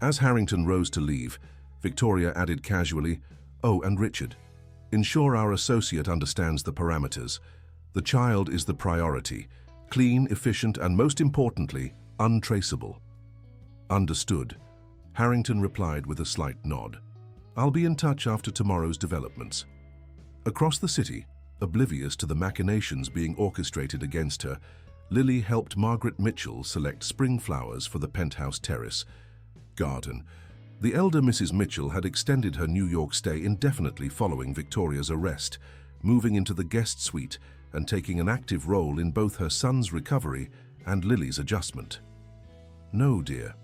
As Harrington rose to leave, Victoria added casually, "Oh, and Richard, ensure our associate understands the parameters. The child is the priority. Clean, efficient, and most importantly, untraceable." Understood, Harrington replied with a slight nod. I'll be in touch after tomorrow's developments. Across the city, oblivious to the machinations being orchestrated against her, Lily helped Margaret Mitchell select spring flowers for the penthouse terrace garden. The elder Mrs. Mitchell had extended her New York stay indefinitely following Victoria's arrest, moving into the guest suite and taking an active role in both her son's recovery and Lily's adjustment. "No, dear,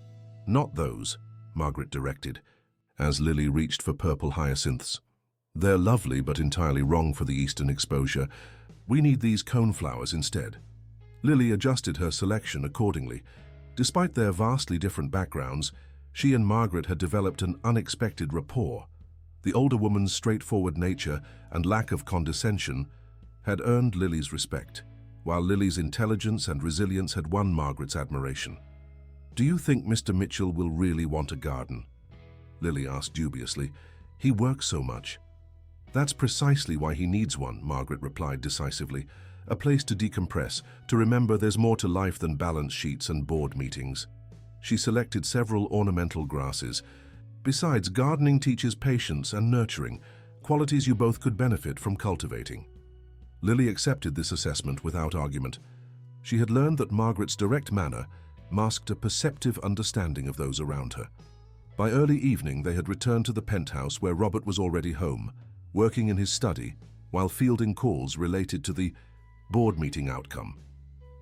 not those," Margaret directed, as Lily reached for purple hyacinths. "They're lovely but entirely wrong for the eastern exposure. We need these coneflowers instead." Lily adjusted her selection accordingly. Despite their vastly different backgrounds, she and Margaret had developed an unexpected rapport. The older woman's straightforward nature and lack of condescension had earned Lily's respect, while Lily's intelligence and resilience had won Margaret's admiration. "Do you think Mr. Mitchell will really want a garden?" Lily asked dubiously. "He works so much." "That's precisely why he needs one," Margaret replied decisively. "A place to decompress, to remember there's more to life than balance sheets and board meetings." She selected several ornamental grasses. "Besides, gardening teaches patience and nurturing, qualities you both could benefit from cultivating." Lily accepted this assessment without argument. She had learned that Margaret's direct manner masked a perceptive understanding of those around her. By early evening, they had returned to the penthouse where Robert was already home, working in his study, while fielding calls related to the board meeting outcome.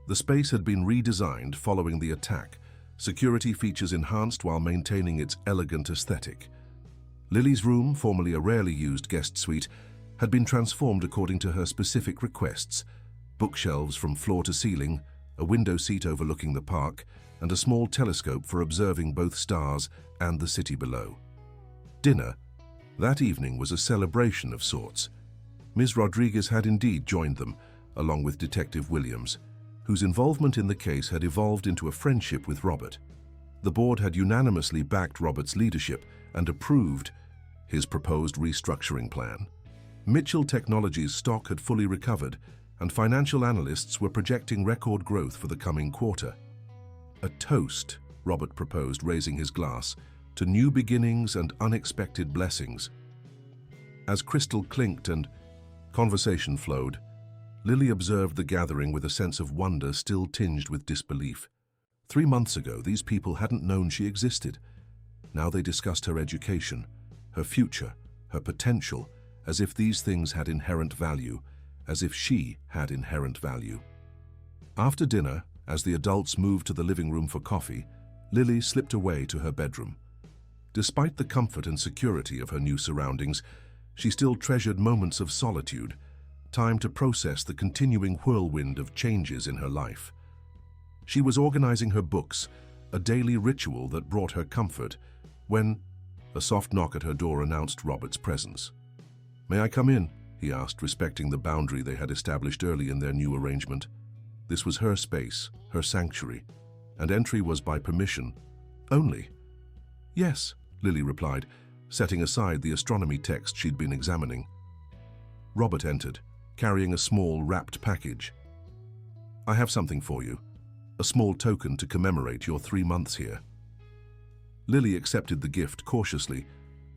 The space had been redesigned following the attack, security features enhanced while maintaining its elegant aesthetic. Lily's room, formerly a rarely used guest suite, had been transformed according to her specific requests: bookshelves from floor to ceiling, a window seat overlooking the park, and a small telescope for observing both stars and the city below. Dinner that evening was a celebration of sorts. Ms. Rodriguez had indeed joined them, along with Detective Williams, whose involvement in the case had evolved into a friendship with Robert. The board had unanimously backed Robert's leadership and approved his proposed restructuring plan. Mitchell Technologies' stock had fully recovered, and financial analysts were projecting record growth for the coming quarter. "A toast," Robert proposed, raising his glass, "to new beginnings and unexpected blessings." As crystal clinked and conversation flowed, Lily observed the gathering with a sense of wonder still tinged with disbelief. 3 months ago, these people hadn't known she existed. Now they discussed her education, her future, her potential, as if these things had inherent value, as if she had inherent value. After dinner, as the adults moved to the living room for coffee, Lily slipped away to her bedroom. Despite the comfort and security of her new surroundings, she still treasured moments of solitude, time to process the continuing whirlwind of changes in her life. She was organizing her books, a daily ritual that brought her comfort, when a soft knock at her door announced Robert's presence. "May I come in?" he asked, respecting the boundary they had established early in their new arrangement. This was her space, her sanctuary, and entry was by permission only. "Yes," Lily replied, setting aside the astronomy text she'd been examining. Robert entered, carrying a small, wrapped package. "I have something for you, a small token to commemorate your 3 months here." Lily accepted the gift cautiously,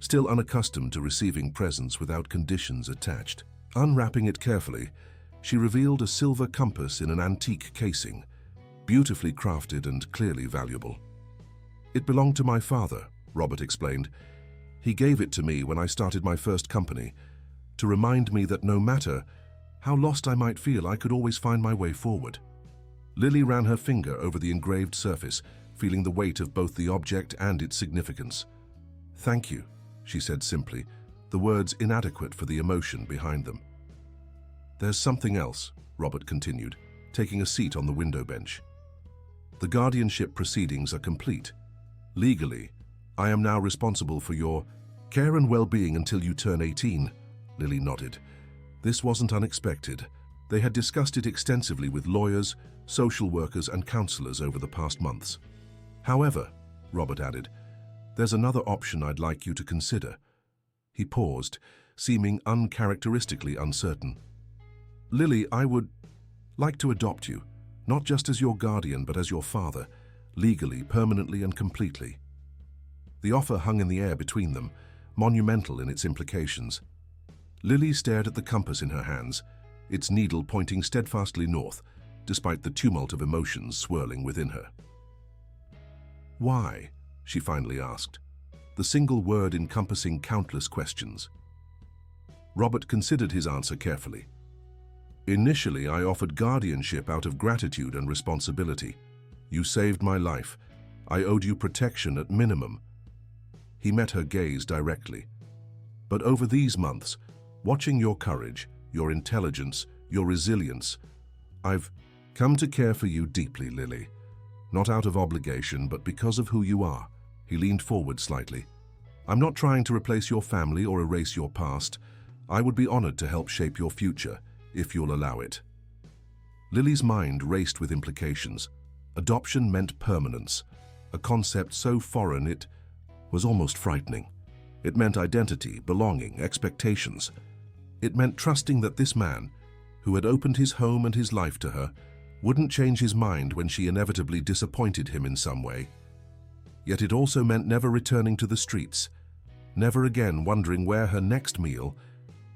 still unaccustomed to receiving presents without conditions attached. Unwrapping it carefully, she revealed a silver compass in an antique casing, beautifully crafted and clearly valuable. "It belonged to my father," Robert explained. "He gave it to me when I started my first company, to remind me that no matter how lost I might feel, I could always find my way forward." Lily ran her finger over the engraved surface, feeling the weight of both the object and its significance. "Thank you," she said simply, the words inadequate for the emotion behind them. "There's something else," Robert continued, taking a seat on the window bench. "The guardianship proceedings are complete. Legally, I am now responsible for your care and well-being until you turn 18. Lily nodded. This wasn't unexpected. They had discussed it extensively with lawyers, social workers, and counselors over the past months. "However," Robert added, "there's another option I'd like you to consider." He paused, seeming uncharacteristically uncertain. "Lily, I would like to adopt you, not just as your guardian, but as your father, legally, permanently, and completely." The offer hung in the air between them, monumental in its implications. Lily stared at the compass in her hands, its needle pointing steadfastly north, despite the tumult of emotions swirling within her. "Why?" she finally asked, the single word encompassing countless questions. Robert considered his answer carefully. "Initially, I offered guardianship out of gratitude and responsibility. You saved my life. I owed you protection at minimum." He met her gaze directly. "But over these months, watching your courage, your intelligence, your resilience, I've come to care for you deeply, Lily. Not out of obligation, but because of who you are." He leaned forward slightly. "I'm not trying to replace your family or erase your past. I would be honored to help shape your future, if you'll allow it." Lily's mind raced with implications. Adoption meant permanence, a concept so foreign it was almost frightening. It meant identity, belonging, expectations. It meant trusting that this man, who had opened his home and his life to her, wouldn't change his mind when she inevitably disappointed him in some way. Yet it also meant never returning to the streets, never again wondering where her next meal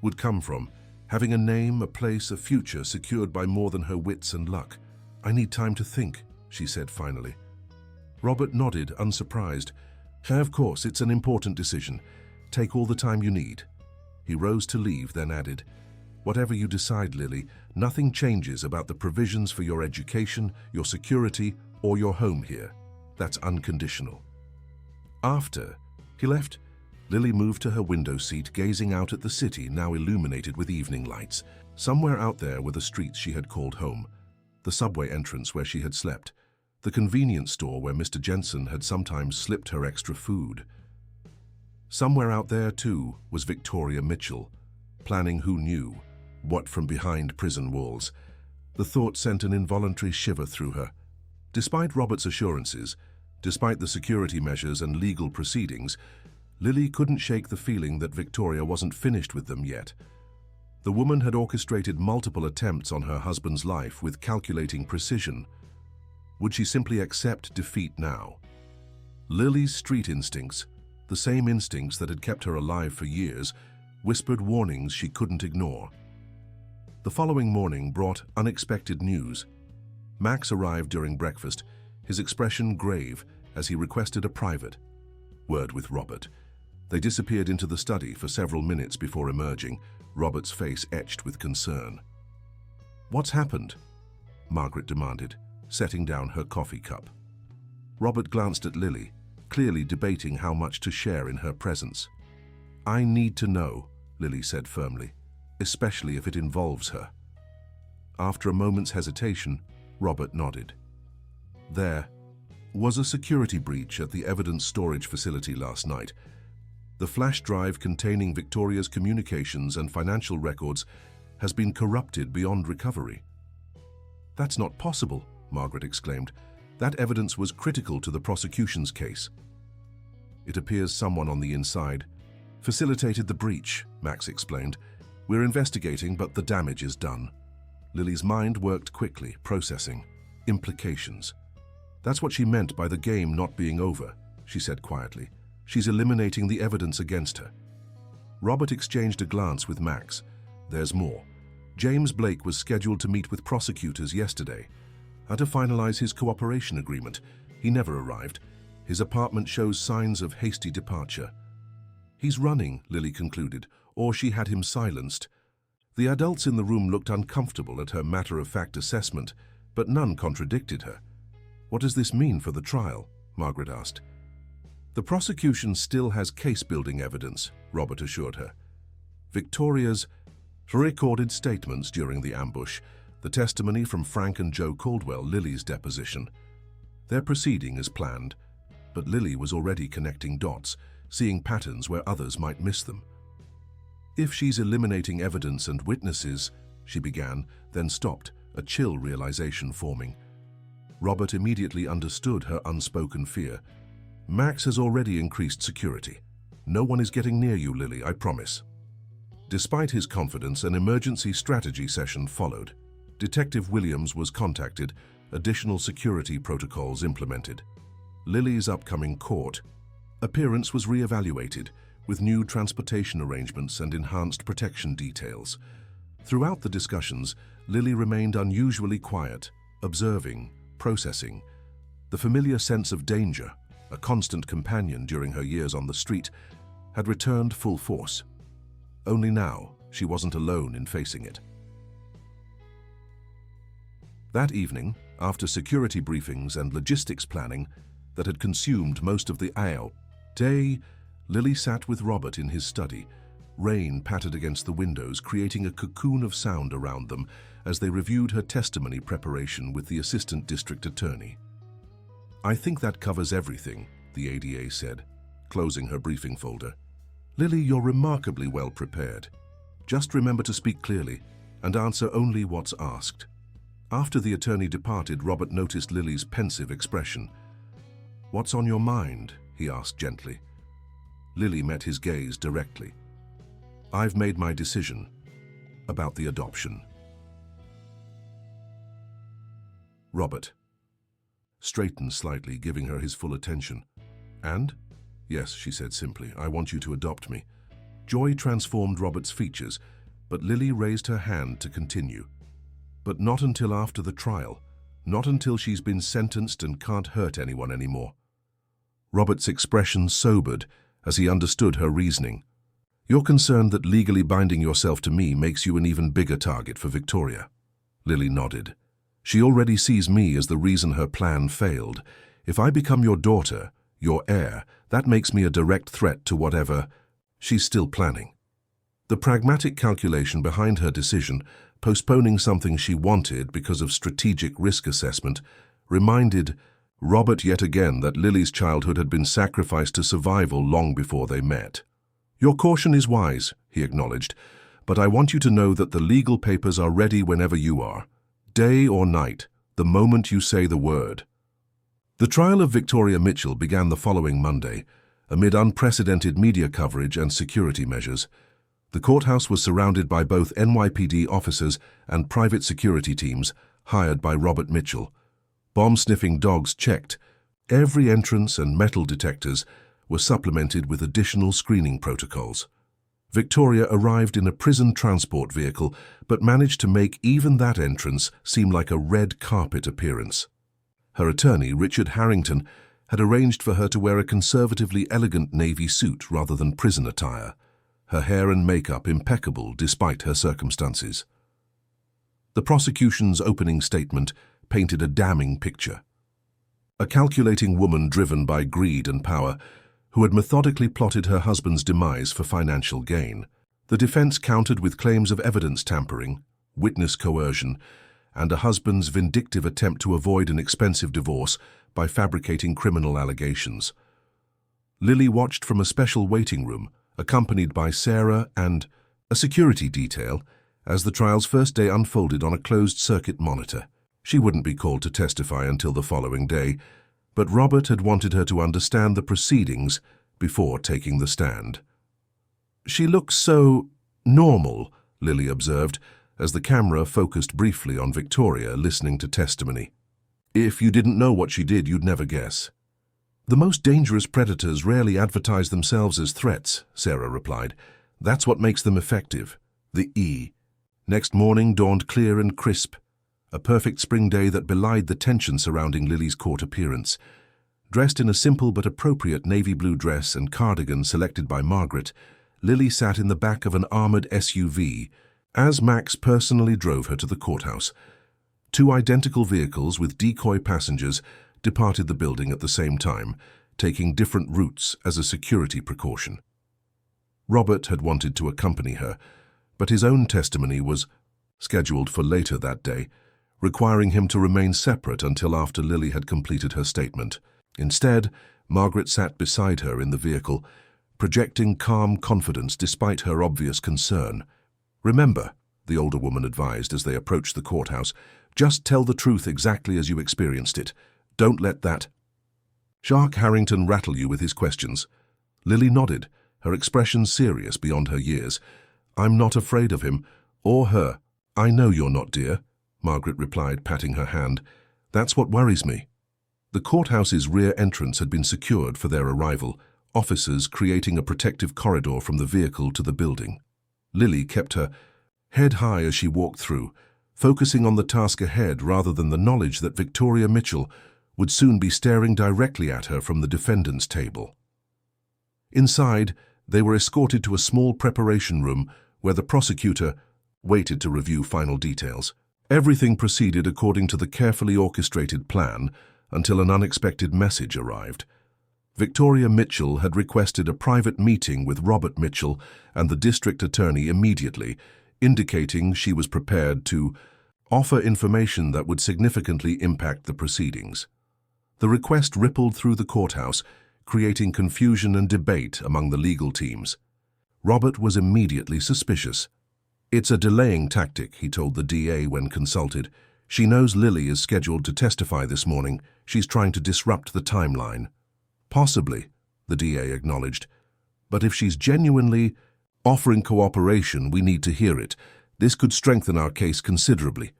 would come from, having a name, a place, a future secured by more than her wits and luck. "I need time to think," she said finally. Robert nodded, unsurprised. "Of course, it's an important decision. Take all the time you need." He rose to leave, then added, "Whatever you decide, Lily, nothing changes about the provisions for your education, your security, or your home here. That's unconditional." After he left, Lily moved to her window seat, gazing out at the city now illuminated with evening lights. Somewhere out there were the streets she had called home, the subway entrance where she had slept, the convenience store where Mr. Jensen had sometimes slipped her extra food. Somewhere out there, too, was Victoria Mitchell, planning who knew what from behind prison walls. The thought sent an involuntary shiver through her. Despite Robert's assurances, despite the security measures and legal proceedings, Lily couldn't shake the feeling that Victoria wasn't finished with them yet. The woman had orchestrated multiple attempts on her husband's life with calculating precision. Would she simply accept defeat now? Lily's street instincts, the same instincts that had kept her alive for years, whispered warnings she couldn't ignore. The following morning brought unexpected news. Max arrived during breakfast, his expression grave as he requested a private word with Robert. They disappeared into the study for several minutes before emerging, Robert's face etched with concern. "What's happened?" Margaret demanded, setting down her coffee cup. Robert glanced at Lily, clearly debating how much to share in her presence. "I need to know," Lily said firmly, "especially if it involves her." After a moment's hesitation, Robert nodded. "There was a security breach at the evidence storage facility last night. The flash drive containing Victoria's communications and financial records has been corrupted beyond recovery." "That's not possible," Margaret exclaimed. "That evidence was critical to the prosecution's case." "It appears someone on the inside facilitated the breach," Max explained. "We're investigating, but the damage is done." Lily's mind worked quickly, processing implications. "That's what she meant by the game not being over," she said quietly. "She's eliminating the evidence against her." Robert exchanged a glance with Max. "There's more. James Blake was scheduled to meet with prosecutors yesterday to finalize his cooperation agreement. He never arrived. His apartment shows signs of hasty departure." "He's running," Lily concluded, "or she had him silenced." The adults in the room looked uncomfortable at her matter-of-fact assessment, but none contradicted her. "What does this mean for the trial?" Margaret asked. "The prosecution still has case-building evidence," Robert assured her. Victoria's recorded statements during the ambush, the testimony from Frank and Joe Caldwell, Lily's deposition. They're proceeding as planned, but Lily was already connecting dots, seeing patterns where others might miss them. "If she's eliminating evidence and witnesses," she began, then stopped, a chill realization forming. Robert immediately understood her unspoken fear. "Max has already increased security. No one is getting near you, Lily, I promise." Despite his confidence, an emergency strategy session followed. Detective Williams was contacted, additional security protocols implemented. Lily's upcoming court appearance was re-evaluated, with new transportation arrangements and enhanced protection details. Throughout the discussions, Lily remained unusually quiet, observing, processing. The familiar sense of danger, a constant companion during her years on the street, had returned full force. Only now, she wasn't alone in facing it. That evening, after security briefings and logistics planning that had consumed most of the day, Lily sat with Robert in his study. Rain pattered against the windows, creating a cocoon of sound around them as they reviewed her testimony preparation with the assistant district attorney. "I think that covers everything," the ADA said, closing her briefing folder. "Lily, you're remarkably well prepared. Just remember to speak clearly, and answer only what's asked. After the attorney departed, Robert noticed Lily's pensive expression. "What's on your mind?" he asked gently. Lily met his gaze directly. "I've made my decision about the adoption." Robert straightened slightly, giving her his full attention. "And?" "Yes," she said simply, "I want you to adopt me." Joy transformed Robert's features, but Lily raised her hand to continue. "But not until after the trial. Not until she's been sentenced and can't hurt anyone anymore." Robert's expression sobered as he understood her reasoning. "You're concerned that legally binding yourself to me makes you an even bigger target for Victoria." Lily nodded. "She already sees me as the reason her plan failed. If I become your daughter, your heir, that makes me a direct threat to whatever she's still planning." The pragmatic calculation behind her decision, postponing something she wanted because of strategic risk assessment, reminded Robert yet again that Lily's childhood had been sacrificed to survival long before they met. "Your caution is wise," he acknowledged, "but I want you to know that the legal papers are ready whenever you are. Day or night, the moment you say the word." The trial of Victoria Mitchell began the following Monday, amid unprecedented media coverage and security measures. The courthouse was surrounded by both NYPD officers and private security teams hired by Robert Mitchell. Bomb-sniffing dogs checked. Every entrance and metal detectors were supplemented with additional screening protocols. Victoria arrived in a prison transport vehicle, but managed to make even that entrance seem like a red carpet appearance. Her attorney, Richard Harrington, had arranged for her to wear a conservatively elegant navy suit rather than prison attire, her hair and makeup impeccable despite her circumstances. The prosecution's opening statement painted a damning picture. A calculating woman driven by greed and power, who had methodically plotted her husband's demise for financial gain. The defense countered with claims of evidence tampering, witness coercion, and a husband's vindictive attempt to avoid an expensive divorce by fabricating criminal allegations. Lily watched from a special waiting room, accompanied by Sarah and a security detail, as the trial's first day unfolded on a closed-circuit monitor. She wouldn't be called to testify until the following day, but Robert had wanted her to understand the proceedings before taking the stand. "She looks so normal," Lily observed, as the camera focused briefly on Victoria listening to testimony. "If you didn't know what she did, you'd never guess." "The most dangerous predators rarely advertise themselves as threats," Sarah replied. "That's what makes them effective. The E." Next morning dawned clear and crisp, a perfect spring day that belied the tension surrounding Lily's court appearance. Dressed in a simple but appropriate navy blue dress and cardigan selected by Margaret, Lily sat in the back of an armored SUV as Max personally drove her to the courthouse. Two identical vehicles with decoy passengers departed the building at the same time, taking different routes as a security precaution. Robert had wanted to accompany her, but his own testimony was scheduled for later that day, requiring him to remain separate until after Lily had completed her statement. Instead, Margaret sat beside her in the vehicle, projecting calm confidence despite her obvious concern. "Remember," the older woman advised as they approached the courthouse, "just tell the truth exactly as you experienced it. Don't let that Shark Harrington rattle you with his questions." Lily nodded, her expression serious beyond her years. "I'm not afraid of him, or her." "I know you're not, dear," Margaret replied, patting her hand. "That's what worries me." The courthouse's rear entrance had been secured for their arrival, officers creating a protective corridor from the vehicle to the building. Lily kept her head high as she walked through, focusing on the task ahead rather than the knowledge that Victoria Mitchell would soon be staring directly at her from the defendant's table. Inside, they were escorted to a small preparation room where the prosecutor waited to review final details. Everything proceeded according to the carefully orchestrated plan until an unexpected message arrived. Victoria Mitchell had requested a private meeting with Robert Mitchell and the district attorney immediately, indicating she was prepared to offer information that would significantly impact the proceedings. The request rippled through the courthouse, creating confusion and debate among the legal teams. Robert was immediately suspicious. "It's a delaying tactic," he told the DA when consulted. "She knows Lily is scheduled to testify this morning. She's trying to disrupt the timeline." "Possibly," the DA acknowledged. "But if she's genuinely offering cooperation, we need to hear it. This could strengthen our case considerably."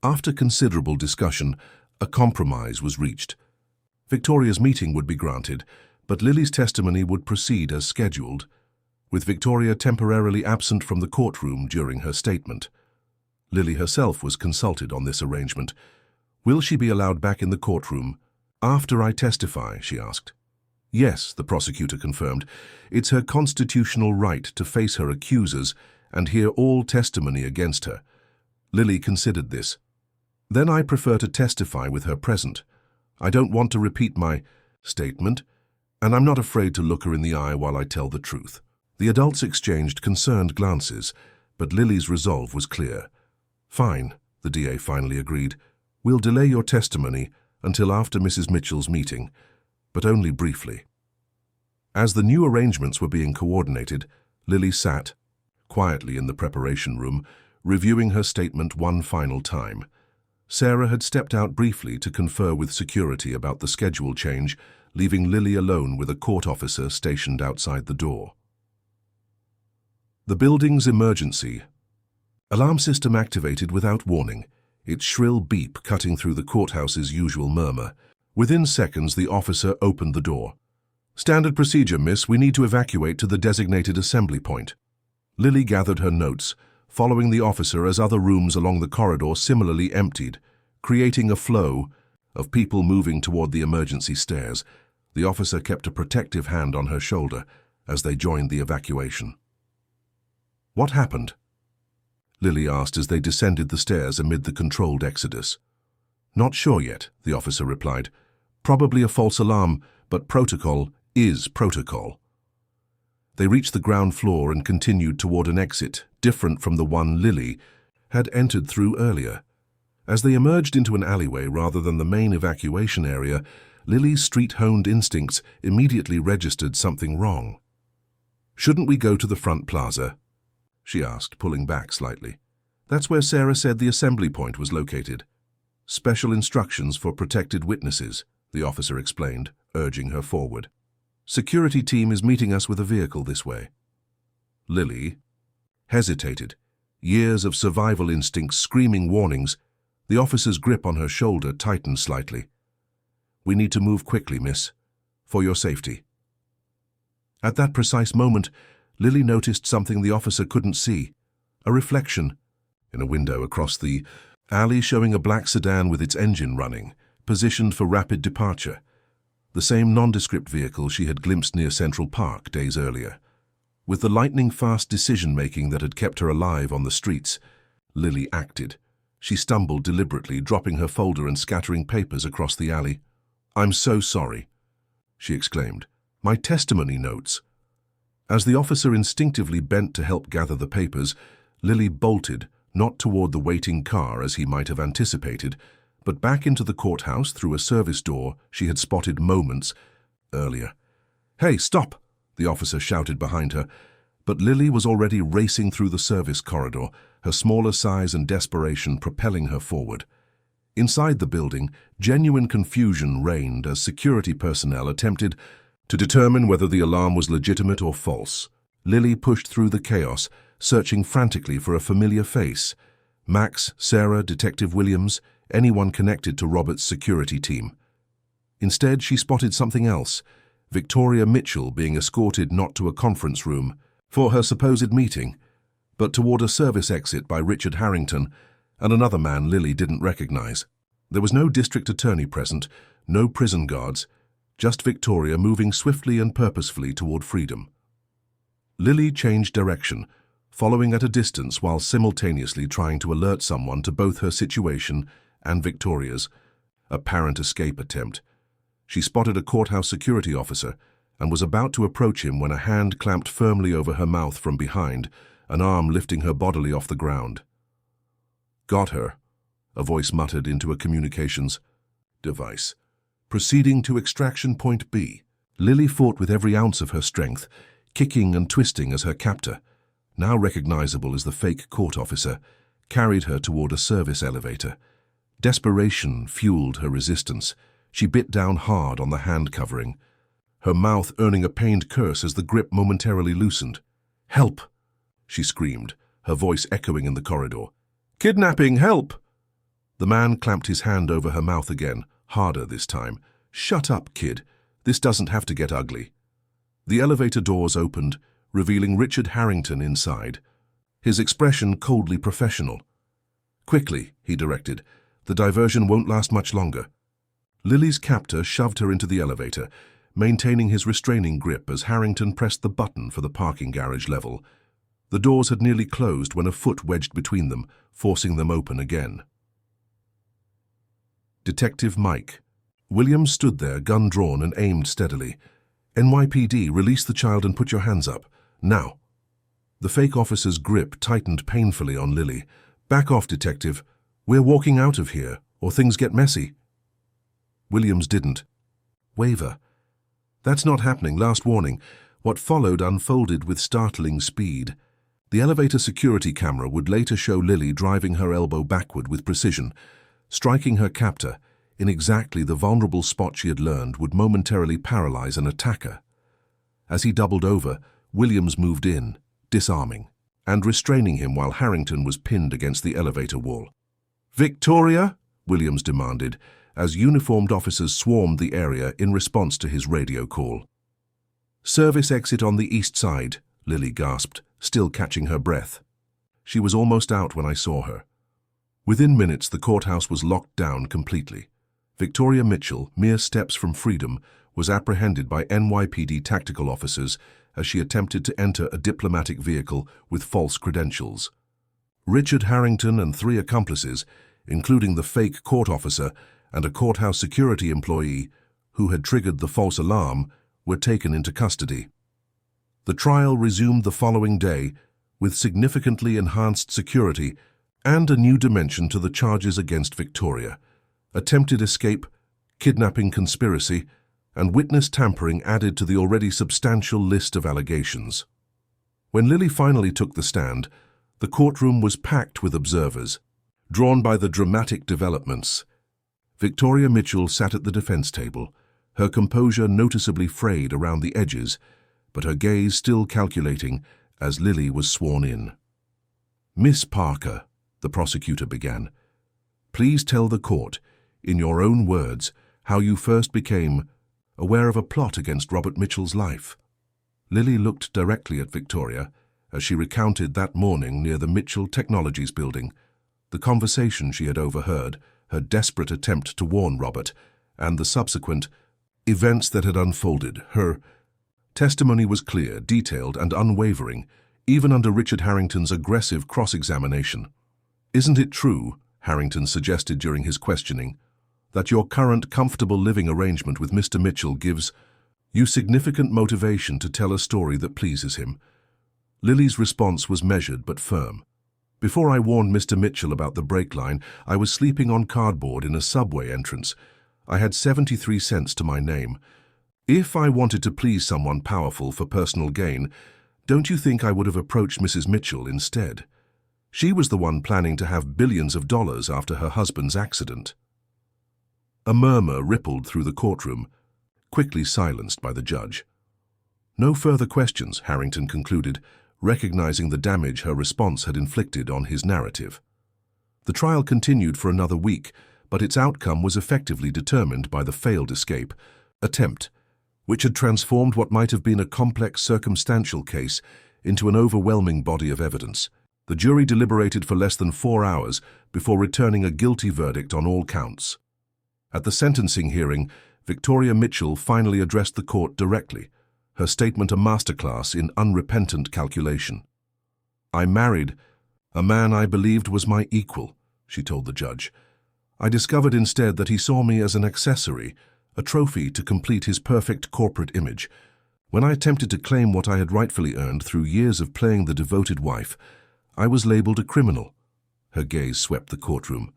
After considerable discussion, a compromise was reached. Victoria's meeting would be granted, but Lily's testimony would proceed as scheduled, with Victoria temporarily absent from the courtroom during her statement. Lily herself was consulted on this arrangement. "Will she be allowed back in the courtroom after I testify?" she asked. "Yes," the prosecutor confirmed. "It's her constitutional right to face her accusers and hear all testimony against her." Lily considered this. "Then I prefer to testify with her present. I don't want to repeat my statement, and I'm not afraid to look her in the eye while I tell the truth." The adults exchanged concerned glances, but Lily's resolve was clear. "Fine," the DA finally agreed. "We'll delay your testimony until after Mrs. Mitchell's meeting, but only briefly." As the new arrangements were being coordinated, Lily sat quietly in the preparation room, reviewing her statement one final time. Sarah had stepped out briefly to confer with security about the schedule change, leaving Lily alone with a court officer stationed outside the door. The building's emergency alarm system activated without warning, its shrill beep cutting through the courthouse's usual murmur. Within seconds, the officer opened the door. "Standard procedure, miss. We need to evacuate to the designated assembly point." Lily gathered her notes, following the officer as other rooms along the corridor similarly emptied, creating a flow of people moving toward the emergency stairs. The officer kept a protective hand on her shoulder as they joined the evacuation. "What happened?" Lily asked as they descended the stairs amid the controlled exodus. "Not sure yet," the officer replied. "Probably a false alarm, but protocol is protocol." They reached the ground floor and continued toward an exit, different from the one Lily had entered through earlier. As they emerged into an alleyway rather than the main evacuation area, Lily's street-honed instincts immediately registered something wrong. "Shouldn't we go to the front plaza?" she asked, pulling back slightly. "That's where Sarah said the assembly point was located. Special instructions for protected witnesses," the officer explained, urging her forward. "Security team is meeting us with a vehicle this way." Lily hesitated, years of survival instincts screaming warnings. The officer's grip on her shoulder tightened slightly. "We need to move quickly, miss, for your safety." At that precise moment, Lily noticed something the officer couldn't see, a reflection in a window across the alley showing a black sedan with its engine running, positioned for rapid departure. The same nondescript vehicle she had glimpsed near Central Park days earlier. With the lightning-fast decision-making that had kept her alive on the streets, Lily acted. She stumbled deliberately, dropping her folder and scattering papers across the alley. "I'm so sorry," she exclaimed. "My testimony notes." As the officer instinctively bent to help gather the papers, Lily bolted, not toward the waiting car as he might have anticipated, but back into the courthouse through a service door she had spotted moments earlier. "Hey, stop!" the officer shouted behind her, but Lily was already racing through the service corridor, her smaller size and desperation propelling her forward. Inside the building, genuine confusion reigned as security personnel attempted to determine whether the alarm was legitimate or false. Lily pushed through the chaos, searching frantically for a familiar face. Max, Sarah, Detective Williams, anyone connected to Robert's security team. Instead, she spotted something else, Victoria Mitchell being escorted not to a conference room for her supposed meeting, but toward a service exit by Richard Harrington and another man Lily didn't recognize. There was no district attorney present, no prison guards, just Victoria moving swiftly and purposefully toward freedom. Lily changed direction, following at a distance while simultaneously trying to alert someone to both her situation and Victoria's apparent escape attempt. She spotted a courthouse security officer and was about to approach him when a hand clamped firmly over her mouth from behind, an arm lifting her bodily off the ground. "Got her," a voice muttered into a communications device. Proceeding to extraction point B. Lily fought with every ounce of her strength, kicking and twisting as her captor, now recognizable as the fake court officer, carried her toward a service elevator. Desperation fueled her resistance. She bit down hard on the hand covering, her mouth earning a pained curse as the grip momentarily loosened. "Help!" she screamed, her voice echoing in the corridor. "Kidnapping! Help!" The man clamped his hand over her mouth again, harder this time. "Shut up, kid. This doesn't have to get ugly." The elevator doors opened, revealing Richard Harrington inside, his expression coldly professional. "Quickly," he directed. "The diversion won't last much longer." Lily's captor shoved her into the elevator, maintaining his restraining grip as Harrington pressed the button for the parking garage level. The doors had nearly closed when a foot wedged between them, forcing them open again. Detective Mike. Williams stood there, gun drawn and aimed steadily. "NYPD, release the child and put your hands up. Now." The fake officer's grip tightened painfully on Lily. "Back off, detective. We're walking out of here, or things get messy." Williams didn't waver. "That's not happening. Last warning." What followed unfolded with startling speed. The elevator security camera would later show Lily driving her elbow backward with precision, striking her captor in exactly the vulnerable spot she had learned would momentarily paralyze an attacker. As he doubled over, Williams moved in, disarming, and restraining him while Harrington was pinned against the elevator wall. "Victoria?" Williams demanded, as uniformed officers swarmed the area in response to his radio call. "Service exit on the east side," Lily gasped, still catching her breath. She was almost out when I saw her. Within minutes, the courthouse was locked down completely. Victoria Mitchell, mere steps from freedom, was apprehended by NYPD tactical officers as she attempted to enter a diplomatic vehicle with false credentials. Richard Harrington and 3 accomplices, including the fake court officer and a courthouse security employee who had triggered the false alarm, were taken into custody. The trial resumed the following day with significantly enhanced security and a new dimension to the charges against Victoria. Attempted escape, kidnapping conspiracy, and witness tampering added to the already substantial list of allegations. When Lily finally took the stand, the courtroom was packed with observers, drawn by the dramatic developments. Victoria Mitchell sat at the defense table, her composure noticeably frayed around the edges, but her gaze still calculating as Lily was sworn in. "Miss Parker," the prosecutor began, "please tell the court, in your own words, how you first became aware of a plot against Robert Mitchell's life." Lily looked directly at Victoria as she recounted that morning near the Mitchell Technologies building, the conversation she had overheard, her desperate attempt to warn Robert, and the subsequent events that had unfolded. Her testimony was clear, detailed, and unwavering, even under Richard Harrington's aggressive cross-examination. "Isn't it true," Harrington suggested during his questioning, "that your current comfortable living arrangement with Mr. Mitchell gives you significant motivation to tell a story that pleases him?" Lily's response was measured but firm. "Before I warned Mr. Mitchell about the brake line, I was sleeping on cardboard in a subway entrance. I had 73 cents to my name. If I wanted to please someone powerful for personal gain, don't you think I would have approached Mrs. Mitchell instead? She was the one planning to have billions of dollars after her husband's accident." A murmur rippled through the courtroom, quickly silenced by the judge. "No further questions," Harrington concluded, recognizing the damage her response had inflicted on his narrative. The trial continued for another week, but its outcome was effectively determined by the failed escape attempt, which had transformed what might have been a complex circumstantial case into an overwhelming body of evidence. The jury deliberated for less than 4 hours before returning a guilty verdict on all counts. At the sentencing hearing, Victoria Mitchell finally addressed the court directly, her statement a masterclass in unrepentant calculation. "I married a man I believed was my equal," she told the judge. "I discovered instead that he saw me as an accessory, a trophy to complete his perfect corporate image. When I attempted to claim what I had rightfully earned through years of playing the devoted wife, I was labeled a criminal." Her gaze swept the courtroom.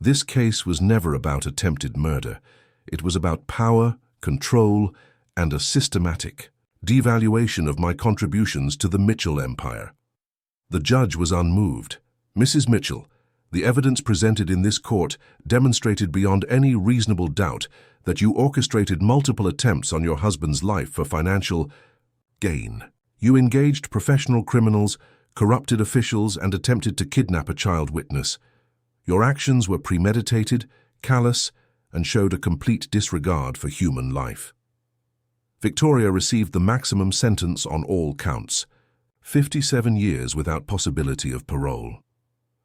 This case was never about attempted murder. It was about power, control, and a systematic devaluation of my contributions to the Mitchell empire. The judge was unmoved. "Mrs. Mitchell, the evidence presented in this court demonstrated beyond any reasonable doubt that you orchestrated multiple attempts on your husband's life for financial gain. You engaged professional criminals, corrupted officials, and attempted to kidnap a child witness. Your actions were premeditated, callous, and showed a complete disregard for human life." Victoria received the maximum sentence on all counts, 57 years without possibility of parole.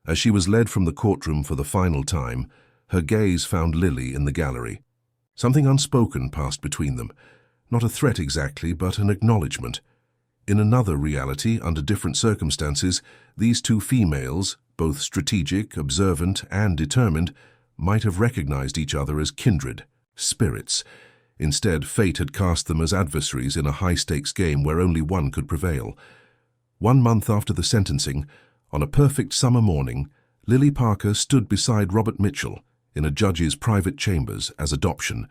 As she was led from the courtroom for the final time, her gaze found Lily in the gallery. Something unspoken passed between them, not a threat exactly, but an acknowledgement. In another reality, under different circumstances, these two females, both strategic, observant, and determined, might have recognized each other as kindred, spirits. Instead, fate had cast them as adversaries in a high-stakes game where only one could prevail. 1 month after the sentencing, on a perfect summer morning, Lily Parker stood beside Robert Mitchell in a judge's private chambers as adoption.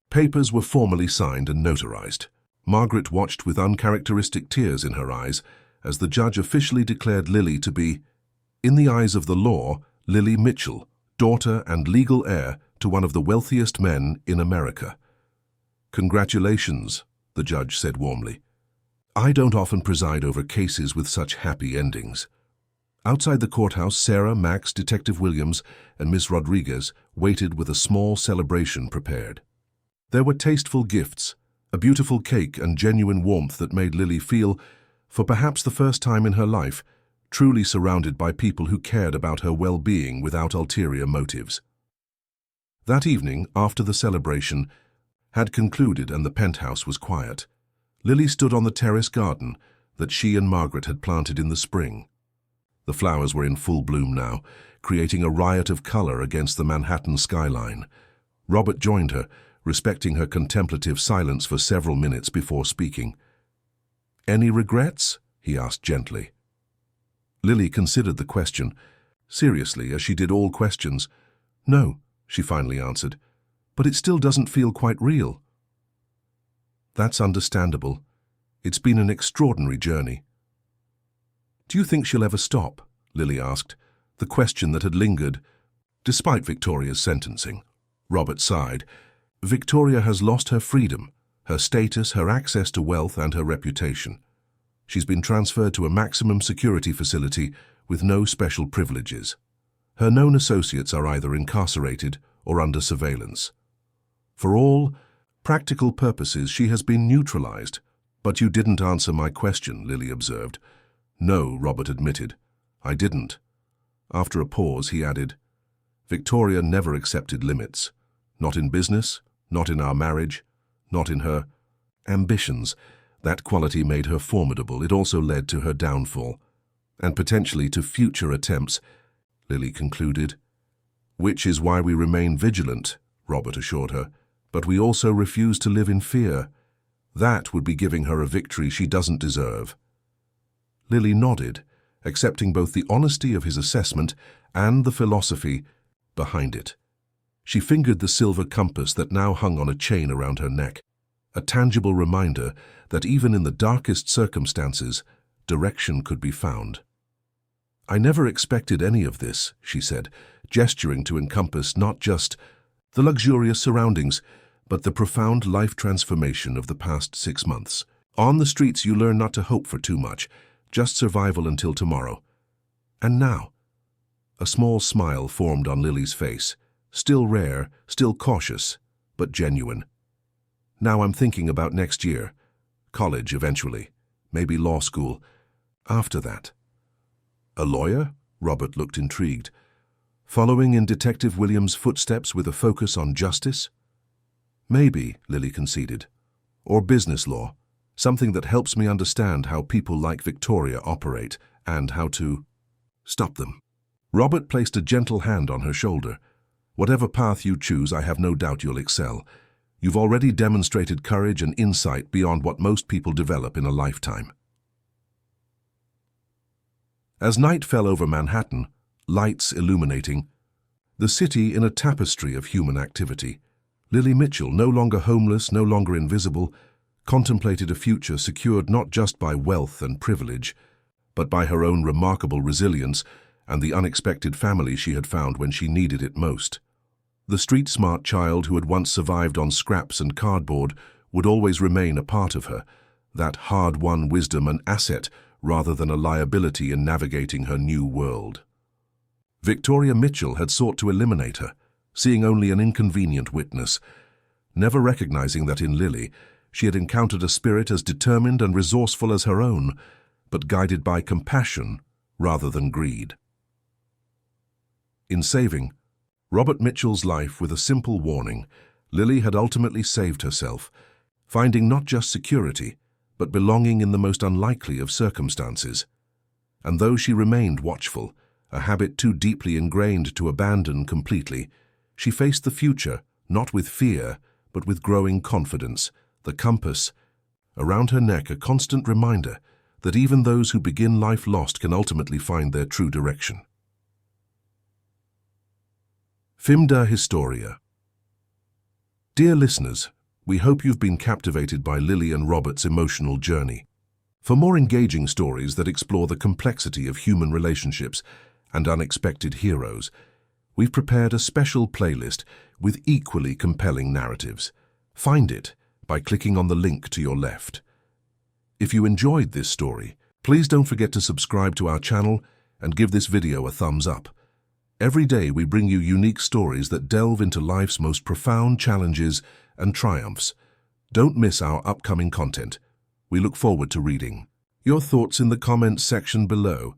Papers were formally signed and notarized. Margaret watched with uncharacteristic tears in her eyes as the judge officially declared Lily to be, in the eyes of the law, Lily Mitchell, daughter and legal heir to one of the wealthiest men in America. "Congratulations," the judge said warmly. "I don't often preside over cases with such happy endings." Outside the courthouse, Sarah, Max, Detective Williams, and Miss Rodriguez waited with a small celebration prepared. There were tasteful gifts, a beautiful cake, and genuine warmth that made Lily feel, for perhaps the first time in her life, truly surrounded by people who cared about her well-being without ulterior motives. That evening, after the celebration had concluded and the penthouse was quiet, Lily stood on the terrace garden that she and Margaret had planted in the spring. The flowers were in full bloom now, creating a riot of color against the Manhattan skyline. Robert joined her, respecting her contemplative silence for several minutes before speaking. "Any regrets?" he asked gently. Lily considered the question, seriously, as she did all questions. "No," she finally answered, "but it still doesn't feel quite real." "That's understandable. It's been an extraordinary journey." "Do you think she'll ever stop?" Lily asked, the question that had lingered, despite Victoria's sentencing. Robert sighed. "Victoria has lost her freedom, her status, her access to wealth, and her reputation. She's been transferred to a maximum security facility with no special privileges. Her known associates are either incarcerated or under surveillance. For all practical purposes, she has been neutralized." "But you didn't answer my question," Lily observed. "No," Robert admitted. "I didn't." After a pause, he added, "Victoria never accepted limits. Not in business, not in our marriage, not in her ambitions. That quality made her formidable. It also led to her downfall, and potentially to future attempts," Lily concluded. "Which is why we remain vigilant," Robert assured her. "But we also refuse to live in fear. That would be giving her a victory she doesn't deserve." Lily nodded, accepting both the honesty of his assessment and the philosophy behind it. She fingered the silver compass that now hung on a chain around her neck, a tangible reminder that even in the darkest circumstances, direction could be found. "I never expected any of this," she said, gesturing to encompass not just the luxurious surroundings, but the profound life transformation of the past 6 months. "On the streets you learn not to hope for too much, just survival until tomorrow. And now," a small smile formed on Lily's face, still rare, still cautious, but genuine. "Now I'm thinking about next year. College eventually, maybe law school. After that." "A lawyer?" Robert looked intrigued. "Following in Detective Williams' footsteps with a focus on justice?" "Maybe," Lily conceded. "Or business law. Something that helps me understand how people like Victoria operate and how to stop them." Robert placed a gentle hand on her shoulder. "Whatever path you choose, I have no doubt you'll excel. You've already demonstrated courage and insight beyond what most people develop in a lifetime." As night fell over Manhattan, lights illuminating the city in a tapestry of human activity, Lily Mitchell, no longer homeless, no longer invisible, contemplated a future secured not just by wealth and privilege, but by her own remarkable resilience and the unexpected family she had found when she needed it most. The street-smart child who had once survived on scraps and cardboard would always remain a part of her, that hard-won wisdom an asset rather than a liability in navigating her new world. Victoria Mitchell had sought to eliminate her, seeing only an inconvenient witness, never recognizing that in Lily she had encountered a spirit as determined and resourceful as her own, but guided by compassion rather than greed. In saving Robert Mitchell's life with a simple warning, Lily had ultimately saved herself, finding not just security, but belonging in the most unlikely of circumstances. And though she remained watchful, a habit too deeply ingrained to abandon completely, she faced the future not with fear, but with growing confidence, the compass around her neck a constant reminder that even those who begin life lost can ultimately find their true direction. Fimda Historia. Dear listeners, we hope you've been captivated by Lily and Robert's emotional journey. For more engaging stories that explore the complexity of human relationships and unexpected heroes, we've prepared a special playlist with equally compelling narratives. Find it by clicking on the link to your left. If you enjoyed this story, please don't forget to subscribe to our channel and give this video a thumbs up. Every day we bring you unique stories that delve into life's most profound challenges and triumphs. Don't miss our upcoming content. We look forward to reading your thoughts in the comments section below.